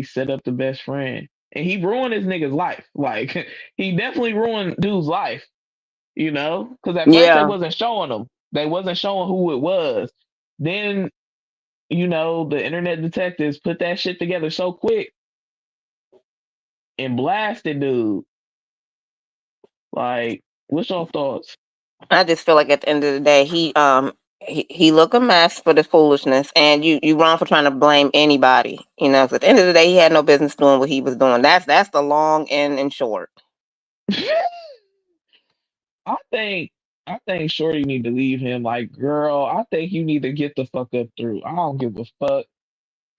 set up the best friend and he ruined his nigga's life. Like he definitely ruined dude's life, because at first they Yeah. wasn't showing him. They wasn't showing who it was. Then, the internet detectives put that shit together so quick and blasted dude. Like, what's your thoughts? I just feel like at the end of the day, he look a mess for the foolishness, and you wrong for trying to blame anybody. 'Cause at the end of the day, he had no business doing what he was doing. That's the long and short. I think I think Shorty need to leave him. Like, girl, I think you need to get the fuck up through. I don't give a fuck.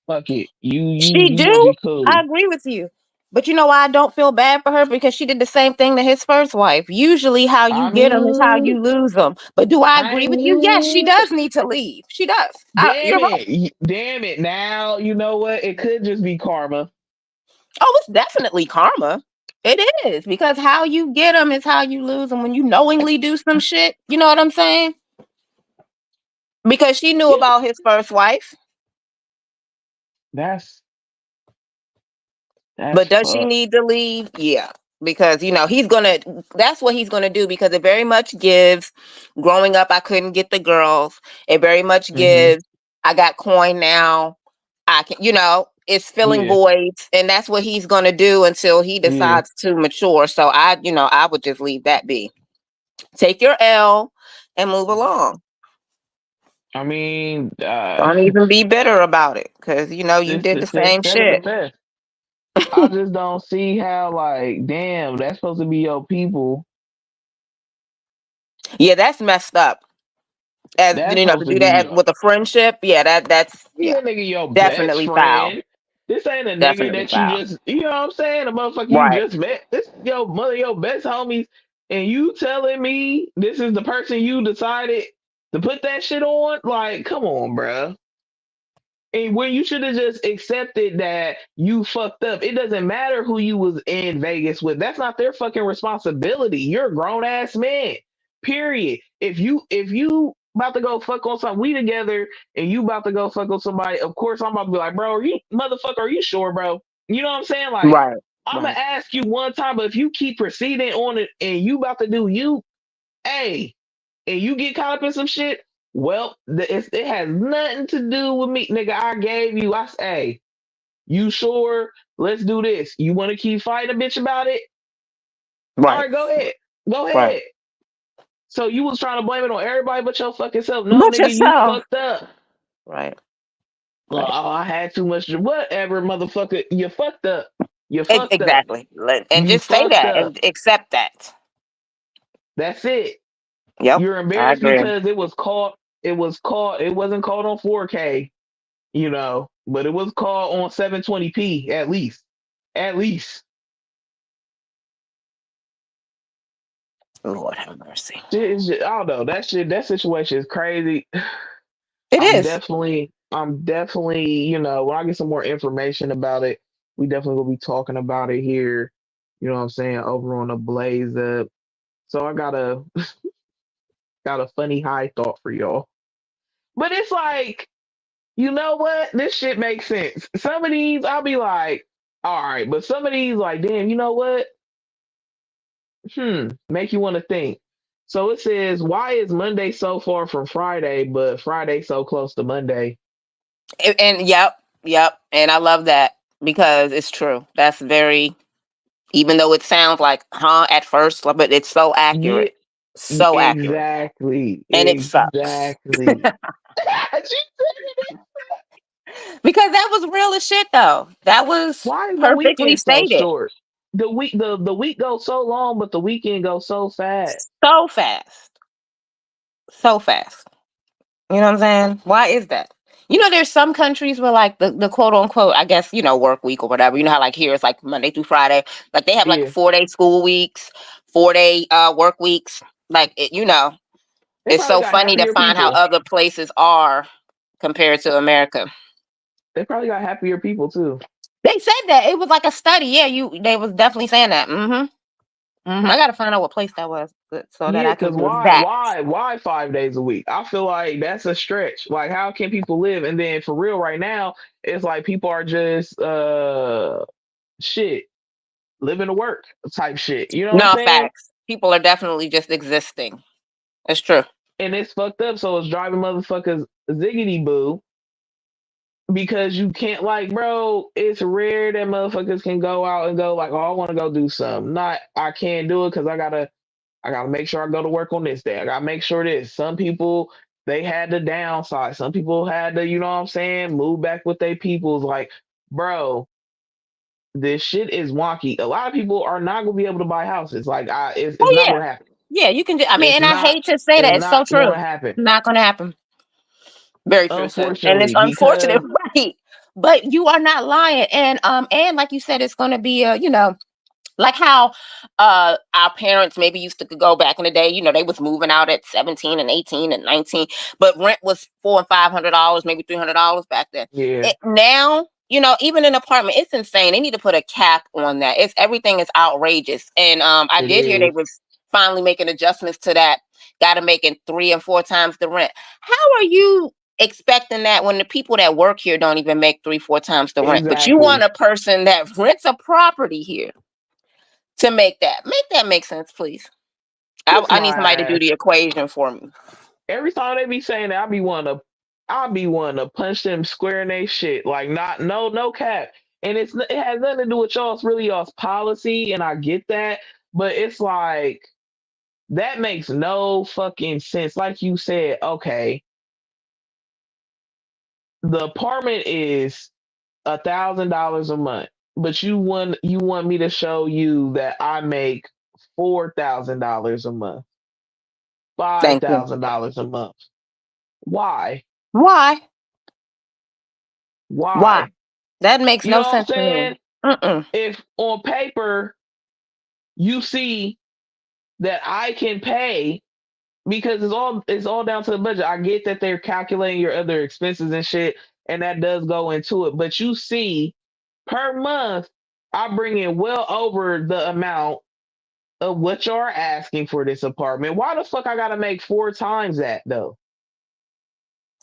Fuck it. She You gonna do. be I cool. agree with you. But you know why I don't feel bad for her? Because she did the same thing to his first wife. Usually, how you I get them is how mean, you lose them. But do I I agree with you? Yes, she mean, does need to leave. She does. damn You're right. it, damn it. Now you know what? It could just be karma. Oh, it's definitely karma. It is because how you get them is how you lose them. When you knowingly do some shit, you know what I'm saying? Because she knew Yeah, about his first wife. that's That's But does she fuck. need to leave? Yeah. Because, that's what he's gonna do, because it very much gives growing up, I couldn't get the girls. It very much Hmm. gives, I got coin now. I can, it's filling Yeah. voids. And that's what he's gonna do until he Yeah. decides to mature. So I would just leave that be. Take your L and move along. I mean, Don't even be bitter about it. Cause you this did the this this same set of the shit. test. I just don't see how, like, damn, that's supposed to be your people. Yeah, that's messed up. As That's supposed to to do that be, with a friendship, yeah, that's yeah, nigga, your best definitely foul. friend. This ain't a nigga Definitely that you foul. just, you know what I'm saying? A motherfucker you Right. just met. This your mother, your best homies, and you telling me this is the person you decided to put that shit on? Like, come on, bruh. And where you should have just accepted that you fucked up. It doesn't matter who you was in Vegas with. That's not their fucking responsibility. You're a grown ass man. Period. If you about to go fuck on something, we together, and you about to go fuck on somebody, of course I'm about to be like, bro, are you motherfucker, are you sure, bro? You know what I'm saying? Like, Right. I'm gonna Right. ask you one time, but if you keep proceeding on it and you about to do you, hey, and you get caught up in some shit, well, it has nothing to do with me, nigga. I gave you, I say, you sure? Let's do this. You want to keep fighting a bitch about it? All Right. right, go ahead, go Right. ahead. So you was trying to blame it on everybody but your fucking self. No, But nigga, you yourself. fucked up. Right. Well, Right. oh, I had too much. Whatever, motherfucker. You fucked up. You fucked up. Exactly. And You just say fucked that up. and accept that. That's it. Yep. You're I embarrassed agree. because it was caught. It was caught. It wasn't caught on 4K, but it was caught on 720p at least. At least. Lord have mercy. Shit is I don't know. That situation is crazy. It is. I'm definitely, when I get some more information about it, we definitely will be talking about it here. You know what I'm saying? Over on the Blaze Up. So I got a funny high thought for y'all. But it's like, you know what? This shit makes sense. Some of these, I'll be like, all right, but some of these, like, damn, you know what? Make you want to think. So it says, why is Monday so far from Friday, but Friday so close to Monday? And yep. Yep. And I love that because it's true. That's very, even though it sounds like, at first, but it's so Yeah, accurate. So accurate. exactly, And it sucks. exactly. She said Because that was real as shit, though. That was why is the perfectly weekend so stated. short? The week goes so long, but the weekend goes so fast. So fast. So fast. You know what I'm saying? Why is that? There's some countries where, like, the quote unquote, I guess, work week or whatever. You know how, like, here it's like Monday through Friday. Like, they have like Yeah, 4-day school weeks, 4-day work weeks. Like, they it's probably so got funny to happier find how people. other places are compared to America. They probably got happier people too. They said that it was like a study. Yeah, they was definitely saying that. I gotta find out what place that was so that Yeah, I can because be why, exact. why, why 5 days a week? I feel like that's a stretch. Like, how can people live? And then for real, right now, it's like people are just shit, living to work type shit. You know what I'm No saying? facts. People are definitely just existing. It's true. And it's fucked up. So it's driving motherfuckers ziggity boo because you can't, like, bro. It's rare that motherfuckers can go out and go like, oh, I want to go do something. Not I can't do it because I gotta make sure I go to work on this day. I gotta make sure this. Some people they had the downside. Some people had to, you know what I'm saying, move back with their peoples. Like, bro, this shit is wonky. A lot of people are not gonna be able to buy houses. Like, it's Oh not yeah, gonna happen. yeah. You can. I mean, It's and I not. hate to say It's that. It's so not true. gonna happen. Not gonna happen. Very true, sis. And it's Unfortunately, unfortunate, because right? But you are not lying. And like you said, it's gonna be like how our parents maybe used to go back in the day. They was moving out at 17 and 18 and 19, but rent was $400 and $500, maybe $300 back then. yeah, Now, even an apartment, it's insane. They need to put a cap on that. Everything is outrageous. And I it did hear they is. was finally making adjustments to that. Got to make it 3 and 4 times the rent. How are you expecting that when the people that work here don't even make 3-4 times the rent. But you want Exactly. a person that rents a property here to make that make sense, please. Kiss I need my somebody to do ass. the equation for me. Every time they be saying that, I be wanting to punch them square in their shit. Like not no cap. And it has nothing to do with y'all. It's really y'all's policy, and I get that. But it's like that makes no fucking sense. Like you said, okay, the apartment is $1,000 a month, but you want me to show you that I make $4,000 a month, five Thank you. thousand dollars a month. Why? Why? Why? Why? That makes You no know what I'm sense to me. saying? Mm-mm. If on paper you see that I can pay because it's all down to the budget. I get that they're calculating your other expenses and shit, and that does go into it. But you see, per month, I bring in well over the amount of what y'all are asking for this apartment. Why the fuck I gotta make 4 times that though?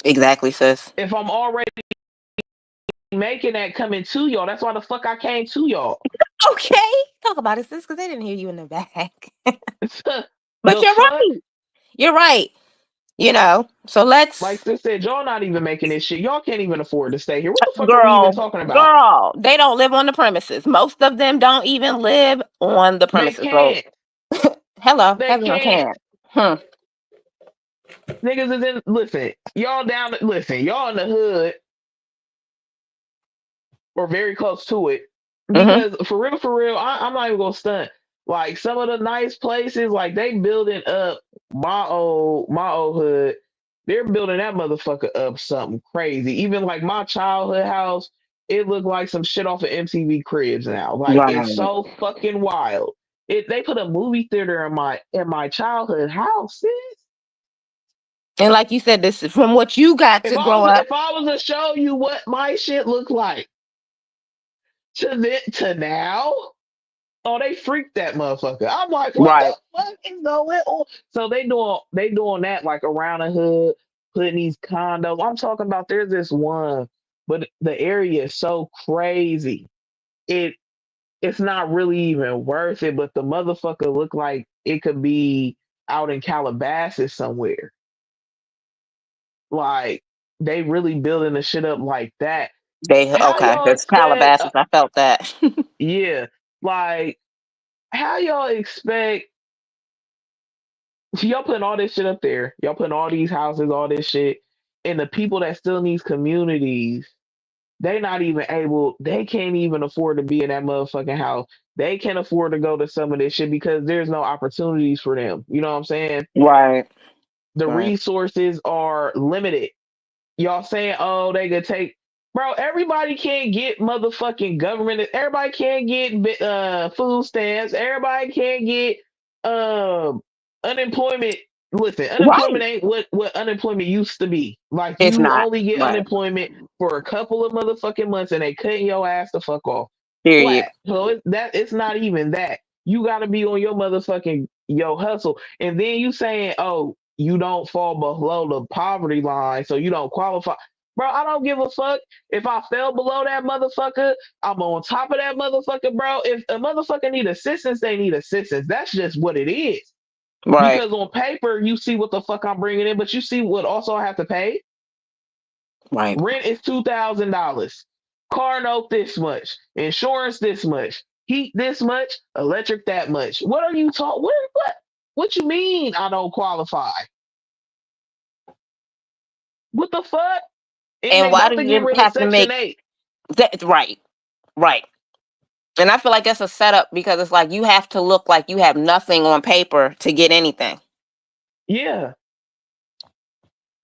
Exactly, sis. If I'm already making that coming to y'all, that's why the fuck I came to y'all. Okay. Talk about it, sis, because they didn't hear you in the back. But The you're fuck? right. You're right. So Like let's sis said, y'all not even making this shit. Y'all can't even afford to stay here. What the fuck are we even girl, talking about? girl, they don't live on the premises. Most of them don't even live on the They premises. So can't. hello, They everyone can't. can. Hmm. Niggas is in. Listen, y'all down. Listen, y'all in the hood or very close to it. Mm-hmm. Because for real, I'm not even gonna stunt. Like some of the nice places, like they building up my old hood. They're building that motherfucker up something crazy. Even like my childhood house, it looked like some shit off of MTV Cribs now. Like it's Right. so fucking wild. They put a movie theater in my childhood house. Sis. And like you said, this is from what you got If to I grow was up. if I was to show you what my shit looked like to now, oh, they freaked that motherfucker. I'm like, what the Right. fuck is going on? So they doing that like around the hood, putting these condos. I'm talking about there's this one, but the area is so crazy. It it's not really even worth it, but the motherfucker look like it could be out in Calabasas somewhere. Like they really building the shit up like that. They How okay. y'all That's expect? Calabasas. I felt that. Yeah, like how y'all expect? Y'all putting all this shit up there. Y'all putting all these houses, all this shit, and the people that still in these communities, they not even able. They can't even afford to be in that motherfucking house. They can't afford to go to some of this shit because there's no opportunities for them. You know what I'm saying? Right. The Right. resources are limited. Y'all saying, oh, they could take, bro. Everybody can't get motherfucking government. Everybody can't get food stamps. Everybody can't get um unemployment. Listen, unemployment Right. ain't what unemployment used to be. Like It's you not. only get Right. unemployment for a couple of motherfucking months, and they cutting your ass the fuck off Period. flat. So it's not even that. You got to be on your motherfucking yo hustle, and then you saying, oh, you don't fall below the poverty line, so you don't qualify. Bro, I don't give a fuck if I fell below that motherfucker. I'm on top of that motherfucker, bro. If a motherfucker need assistance, they need assistance. That's just what it is. Right. Because on paper, you see what the fuck I'm bringing in, but you see what also I have to pay. Right. Rent is $2,000. Car note this much. Insurance this much. Heat this much. Electric that much. What are you talking? What you mean I don't qualify? What the fuck? And And they why about do to get you rid of have to Section make 8. that right? Right. And I feel like that's a setup because it's like you have to look like you have nothing on paper to get anything. Yeah.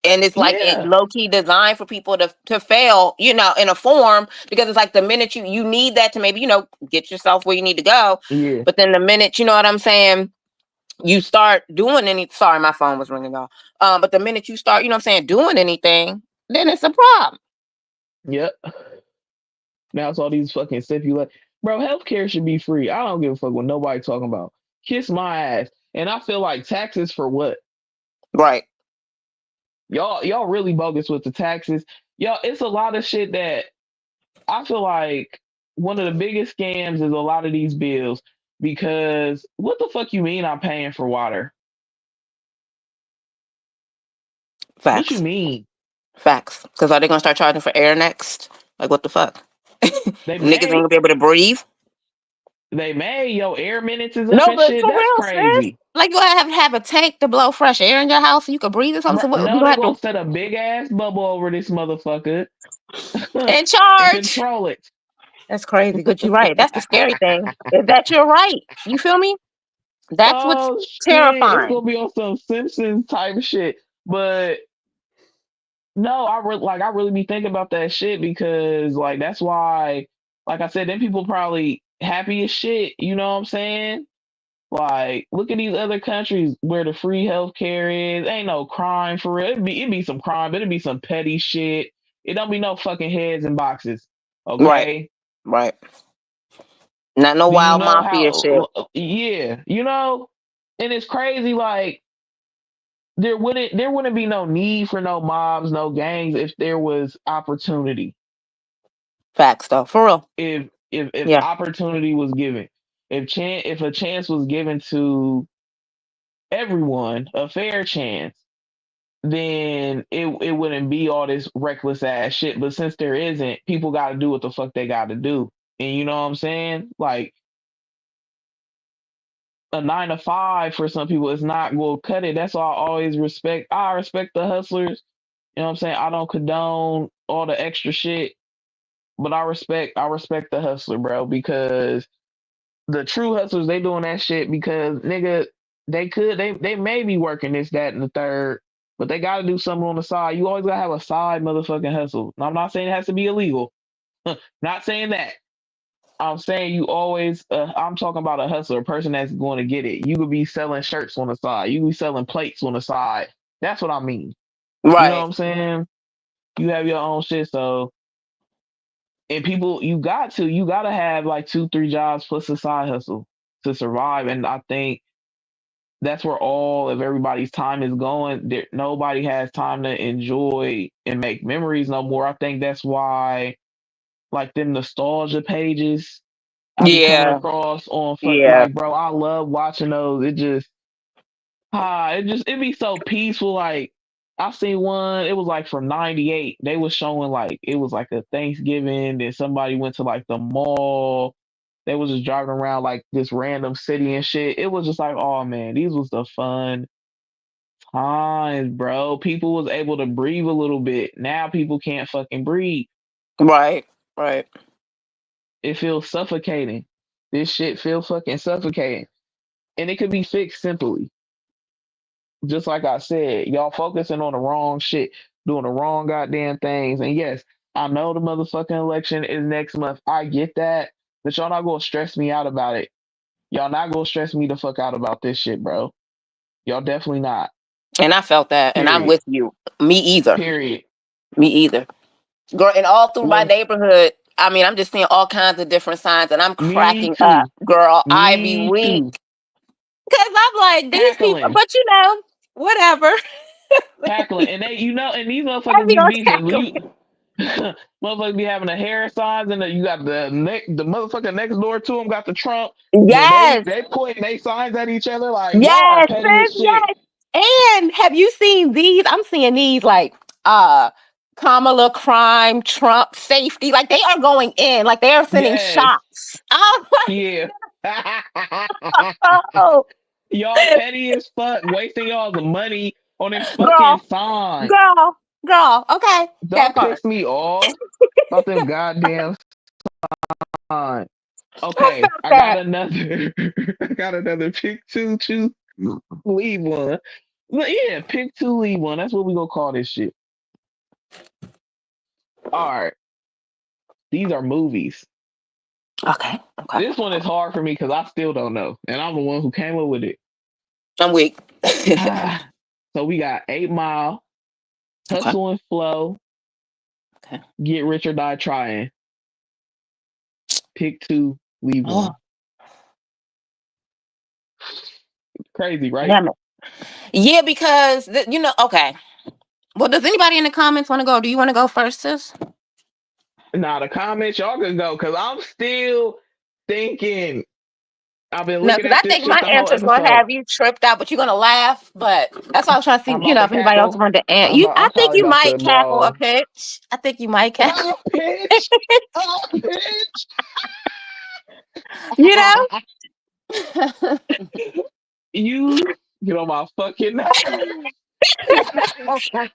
And it's like it Yeah. low key designed for people to fail, in a form because it's like the minute you need that to maybe, get yourself where you need to go. Yeah. But then the minute, you know what I'm saying, you start doing sorry, my phone was ringing, y'all. But the minute you start, doing anything, then it's a problem. Yep. Now it's all these fucking stipulations. Bro, healthcare should be free. I don't give a fuck what nobody talking about. Kiss my ass. And I feel like taxes for what? Right. Y'all really bogus with the taxes. Y'all, it's a lot of shit that I feel like one of the biggest scams is a lot of these bills because what the fuck you mean I'm paying for water? What you Facts. mean? Facts. Because are they gonna start charging for air next? Like what the fuck? They Niggas ain't gonna may, be able to breathe. yo, air minutes is up No, and but shit. for That's real, sis. crazy. Like you gotta have a tank to blow fresh air in your house so you can breathe or something. So what, we No, gonna they have gonna to set a big ass bubble over this motherfucker and and charge. control it. That's crazy. Good, you're right. That's the scary thing. Is that you're right. You feel me? That's what's Oh shit, it's terrifying. gonna be on some Simpsons type shit. But no, I really be thinking about that shit because like that's why, like I said, then people probably happy as shit. You know what I'm saying? Like, look at these other countries where the free healthcare is. Ain't no crime for real. It be some crime, but it be some petty shit. It don't be no fucking heads in boxes. Right. Okay. Right. Not no Do you wild know mafia shit. how? Yeah, you know, and it's crazy. Like there wouldn't be no need for no mobs, no gangs if there was opportunity. Facts though. For real. If Yeah. opportunity was given, if a chance was given to everyone, a fair chance, then it wouldn't be all this reckless ass shit. But since there isn't, people got to do what the fuck they got to do. And you know what I'm saying? Like a 9 to 5 for some people is not will cut it. That's why I always respect. I respect the hustlers. You know what I'm saying? I don't condone all the extra shit, but I respect the hustler, bro, because the true hustlers they doing that shit because nigga they may be working this, that, and the third, but they gotta do something on the side. You always gotta have a side motherfucking hustle. Now, I'm not saying it has to be illegal. Not saying that. I'm saying you always. I'm talking about a hustler, a person that's going to get it. You could be selling shirts on the side. You could be selling plates on the side. That's what I mean. You know what Right. I'm saying? You have your own shit, so and people, you gotta have like 2, 3 jobs plus a side hustle to survive. And I think that's where all of everybody's time is going. Nobody has time to enjoy and make memories no more. I think that's why, like them nostalgia pages I be coming Yeah. across on Yeah. like, bro, I love watching those. It be so peaceful. Like I seen one, it was like from '98. They was showing like it was like a Thanksgiving, and somebody went to like the mall. They was just driving around like this random city and shit. It was just like, oh man, these was the fun times, bro. People was able to breathe a little bit. Now people can't fucking breathe. Right. Right. It feels suffocating. This shit feels fucking suffocating. And it could be fixed simply. Just like I said, y'all focusing on the wrong shit, doing the wrong goddamn things. And yes, I know the motherfucking election is next month. I get that. But y'all not gonna stress me out about it. Y'all not gonna stress me the fuck out about this shit, bro. Y'all definitely not. And I felt that, and I'm Period. with you. Me either. Period. Me either. Girl, and all through my Well, neighborhood, I mean, I'm just seeing all kinds of different signs, and I'm me cracking up. too. Girl, I be Me weak. too. Because I'm like, these people, Tackling. but whatever. Tackling. And and these motherfuckers Heavy be on beefing. tackle. Motherfuckers be having the hair signs, and you got the motherfucker next door to them got the Trump. Then they Yes. they pointing they signs at each other like y'all are Yes, petty as sis, shit. yes. And have you seen these? I'm seeing these like Kamala crime, Trump safety. Like they are going in, like they are sending Yes, shots. I'm yeah. like, oh, Y'all petty as fuck, wasting y'all's money on them fucking girl, signs. girl, girl. Okay, that Don't part. piss me off about them goddamn signs. I Okay, felt I got that. another. I got another pick two, choose, leave one. But yeah, pick two, leave one. That's what we gonna call this shit. All right, these are movies. Okay, okay. This one is hard for me because I still don't know, and I'm the one who came up with it. I'm weak. So we got 8 Mile, Okay, Hustle and Flow, okay. Get Rich or Die Trying. Pick two, leave Oh, one. Crazy, right? damn it. Yeah, because okay. Well, does anybody in the comments want to go? Do you want to go first, sis? Now the comments, y'all can go because I'm still thinking. I've been No, looking because at I this think shit my the whole answer is going to episode. have you tripped out, but you're going to laugh. But that's why I was trying to see, I'm about to if anybody else cackle. wanted to answer. You, I I'm think probably you about might to, cackle a bro. pitch. I think you might cackle. Oh, bitch! Oh, bitch! You know? You get on my fucking nerves.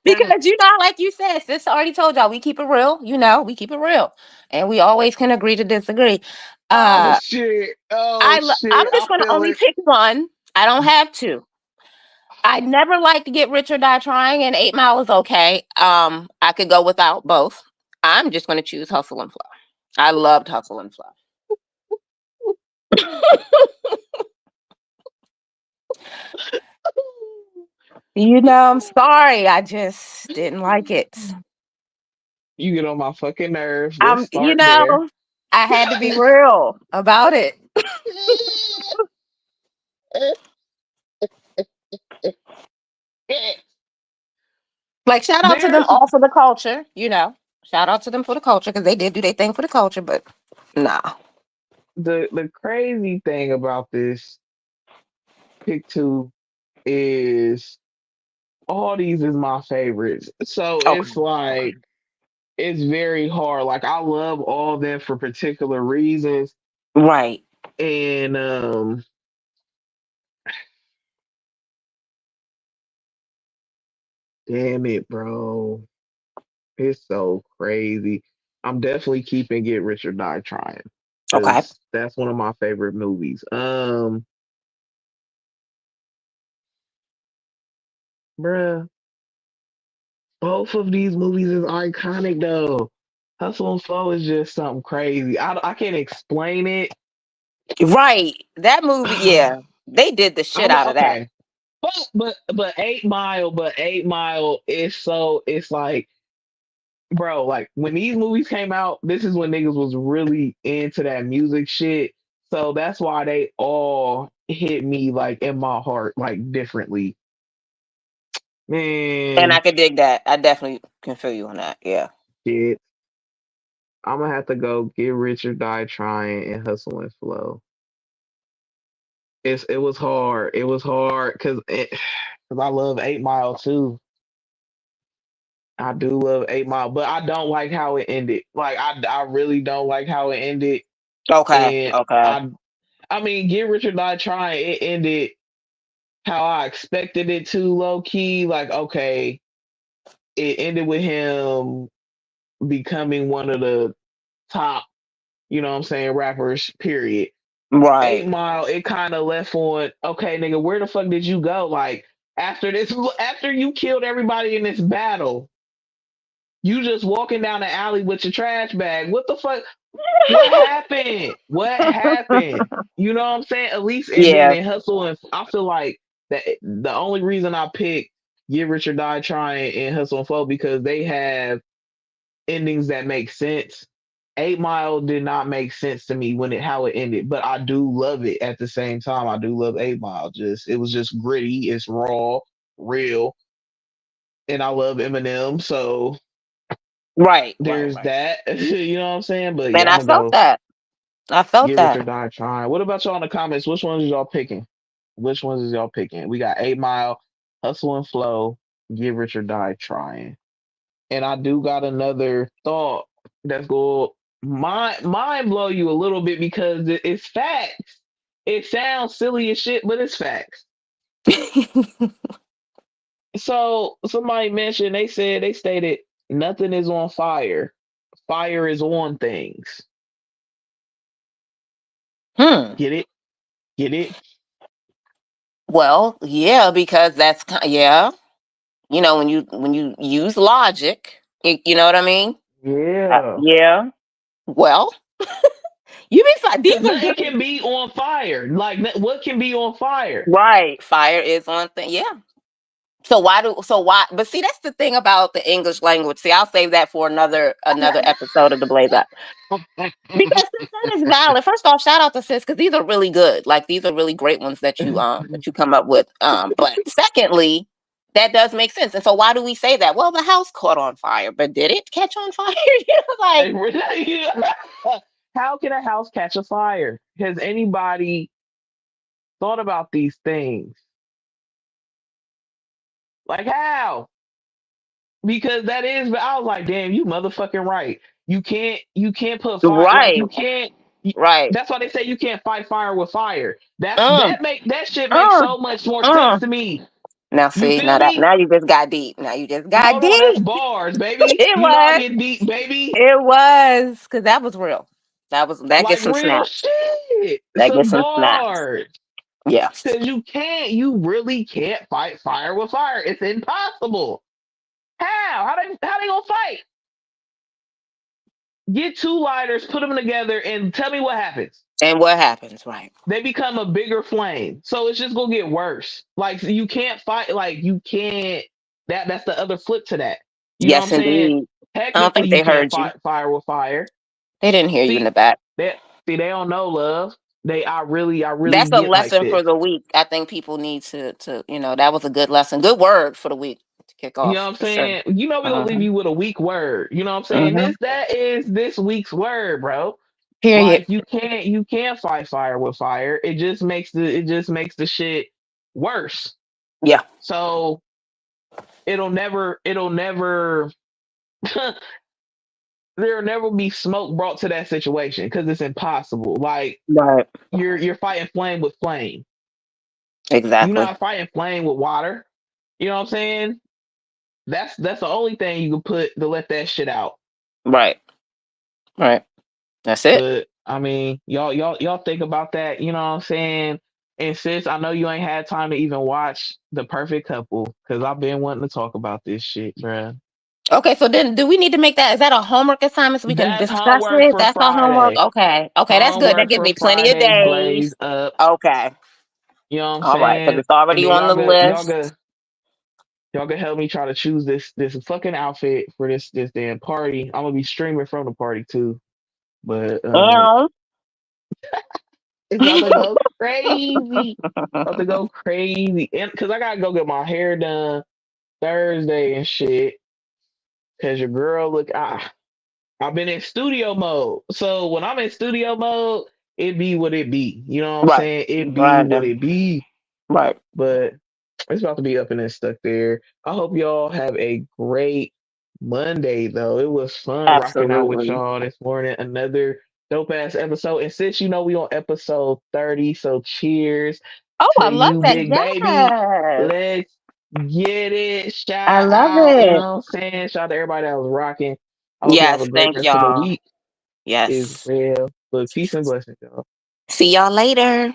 Because like you said, sis already told y'all we keep it real. We keep it real, and we always can agree to disagree. Oh Uh, shit! Oh I'm shit! I just gonna feel only it. pick one. I don't have two. I never like to get rich or die trying, and 8 Mile is okay. I could go without both. I'm just gonna choose Hustle and Flow. I loved Hustle and Flow. I'm sorry. I just didn't like it. You get on my fucking nerves. Let's start I there. had to be real about it. Like, shout out to them There's all for the culture, Shout out to them for the culture because they did do their thing for the culture, but nah. the crazy thing about this pick two is all these is my favorites. So Okay. it's like it's very hard. Like I love all of them for particular reasons. Right. And damn it, bro. It's so crazy. I'm definitely keeping Get Rich or Die Trying Okay. because that's one of my favorite movies. Bruh, both of these movies is iconic though. Hustle and Flow is just something crazy. I can't explain it. Right. That movie, yeah. They did the shit out of that. Okay, but 8 Mile is so it's like bro, like when these movies came out, this is when niggas was really into that music shit. So that's why they all hit me like in my heart like differently. And I Man, could dig that. I definitely can feel you on that. Yeah. shit. I'm gonna have to go Get Rich or Die Trying and Hustle and Flow. It was hard. It was hard because I love 8 Mile too. I do love 8 Mile, but I don't like how it ended. Like I really don't like how it ended. Okay. And Okay. I mean, Get Rich or Die Trying, it ended how I expected it to, low key. Like, okay, it ended with him becoming one of the top, you know what I'm saying, rappers, period. Right. 8 Mile, it kind of left on, okay, nigga, where the fuck did you go? Like, after you killed everybody in this battle, you just walking down the alley with your trash bag. What the fuck? What happened? What happened? You know what I'm saying? At least, and then Yeah. in Hustle, and I feel like that the only reason I picked Get Rich or Die Trying and Hustle and Flow because they have endings that make sense. 8 Mile did not make sense to me when how it ended, but I do love it at the same time. I do love 8 Mile. Just it was just gritty, it's raw, real, and I love Eminem, so Right. Right. there's Right. that. You know what I'm saying? But And yeah, I'm I gonna felt go that. I felt Get Rich or that. Die Trying. What about y'all in the comments? Which ones is y'all picking? Which ones is y'all picking? We got 8 Mile, Hustle and Flow, Get Rich or Die Trying. And I do got another thought that's going mind blow you a little bit because it's facts. It sounds silly as shit, but it's facts. So somebody mentioned they stated nothing is on fire. Fire is on things. Hmm. Get it? Get it? Well, yeah, because that's yeah. When you use logic, you know what I mean? Yeah. Yeah. Well, you be fine. These Because are nothing good. can be on fire. Like, what can be on fire? Right. Fire is one thing. Yeah. But see, that's the thing about the English language. See, I'll save that for another episode of the Blaze Up. Because that is valid. First off, shout out to sis, because these are really good. Like these are really great ones that you come up with. But secondly, That does make sense. And so why do we say that? Well, the house caught on fire, but did it catch on fire? Like, how can a house catch a fire? Has anybody thought about these things? Like how? Because that is, but I was like, damn, you motherfucking right. You can't put fire, like right, you can't. right. That's why they say you can't fight fire with fire. Mm, That shit makes mm, so much more sense mm. to me. Now You see, feel me? now you just got deep. Now you just got Hold on, that's deep. bars, baby. It You know I was. get deep, baby. It was. Because that was real. That Like gets some real snaps. shit. That Some gets some snaps. bars. Yeah. Cause you really can't fight fire with fire. It's impossible. How they gonna fight? Get two lighters, put them together, and tell me what happens. And what happens? Right. They become a bigger flame. So it's just gonna get worse. Like you can't fight. Like you can't. That's the other flip to that. You know what I'm Yes, saying? indeed. I don't Technically, think you they can't heard you. fight fire with fire. They didn't hear you in the See, back. that they don't know love. I really That's a get like lesson for this. the week. I think people need to, that was a good lesson. Good word for the week to kick You know off what I'm for sure. saying? You know we're gonna leave Hmm. you with a weak word. You know what I'm saying? Hmm. That is this week's word, bro. Period. Like you can't fight fire with fire. It just makes the shit worse. Yeah. So it'll never there'll never be smoke brought to that situation because it's impossible. Like Right. you're fighting flame with flame. You're Exactly. not fighting flame with water. You know what I'm saying? That's the only thing you can put to let that shit out. Right. Right. That's it. But I mean, y'all think about that, you know what I'm saying? And sis, I know you ain't had time to even watch The Perfect Couple because I've been wanting to talk about this shit, bruh. Okay, so then do we need to make that? Is that a homework assignment so we can That's discuss homework it? for That's our homework. Friday. Okay. Okay, that's good. That Homework gives for me plenty of Friday, days. blaze up. Okay. You know what I'm All right, because saying? it's And already then on the list. y'all gonna help me try to choose this fucking outfit for this damn party. I'm gonna be streaming from the party too. But Ow. it's about to go crazy. About to go crazy. And cause I gotta go get my hair done Thursday and shit. Cause your girl I've been in studio mode. So when I'm in studio mode, it be what it be. You know what I'm Right. saying? It be Right. what it be. Right. But it's about to be up and then stuck there. I hope y'all have a great Monday though. It was fun rocking out with Absolutely. y'all this morning. Another dope ass episode. And since you know we on episode 30, so cheers Oh, I to love you, that. big baby. Yes. Let's get it. I Shout love out. You know it. what I'm saying? Shout out to everybody that was rocking. I hope you have a Yes. great Thank rest of the y'all. week. Is Yes. well. But peace and blessings, y'all. See y'all later.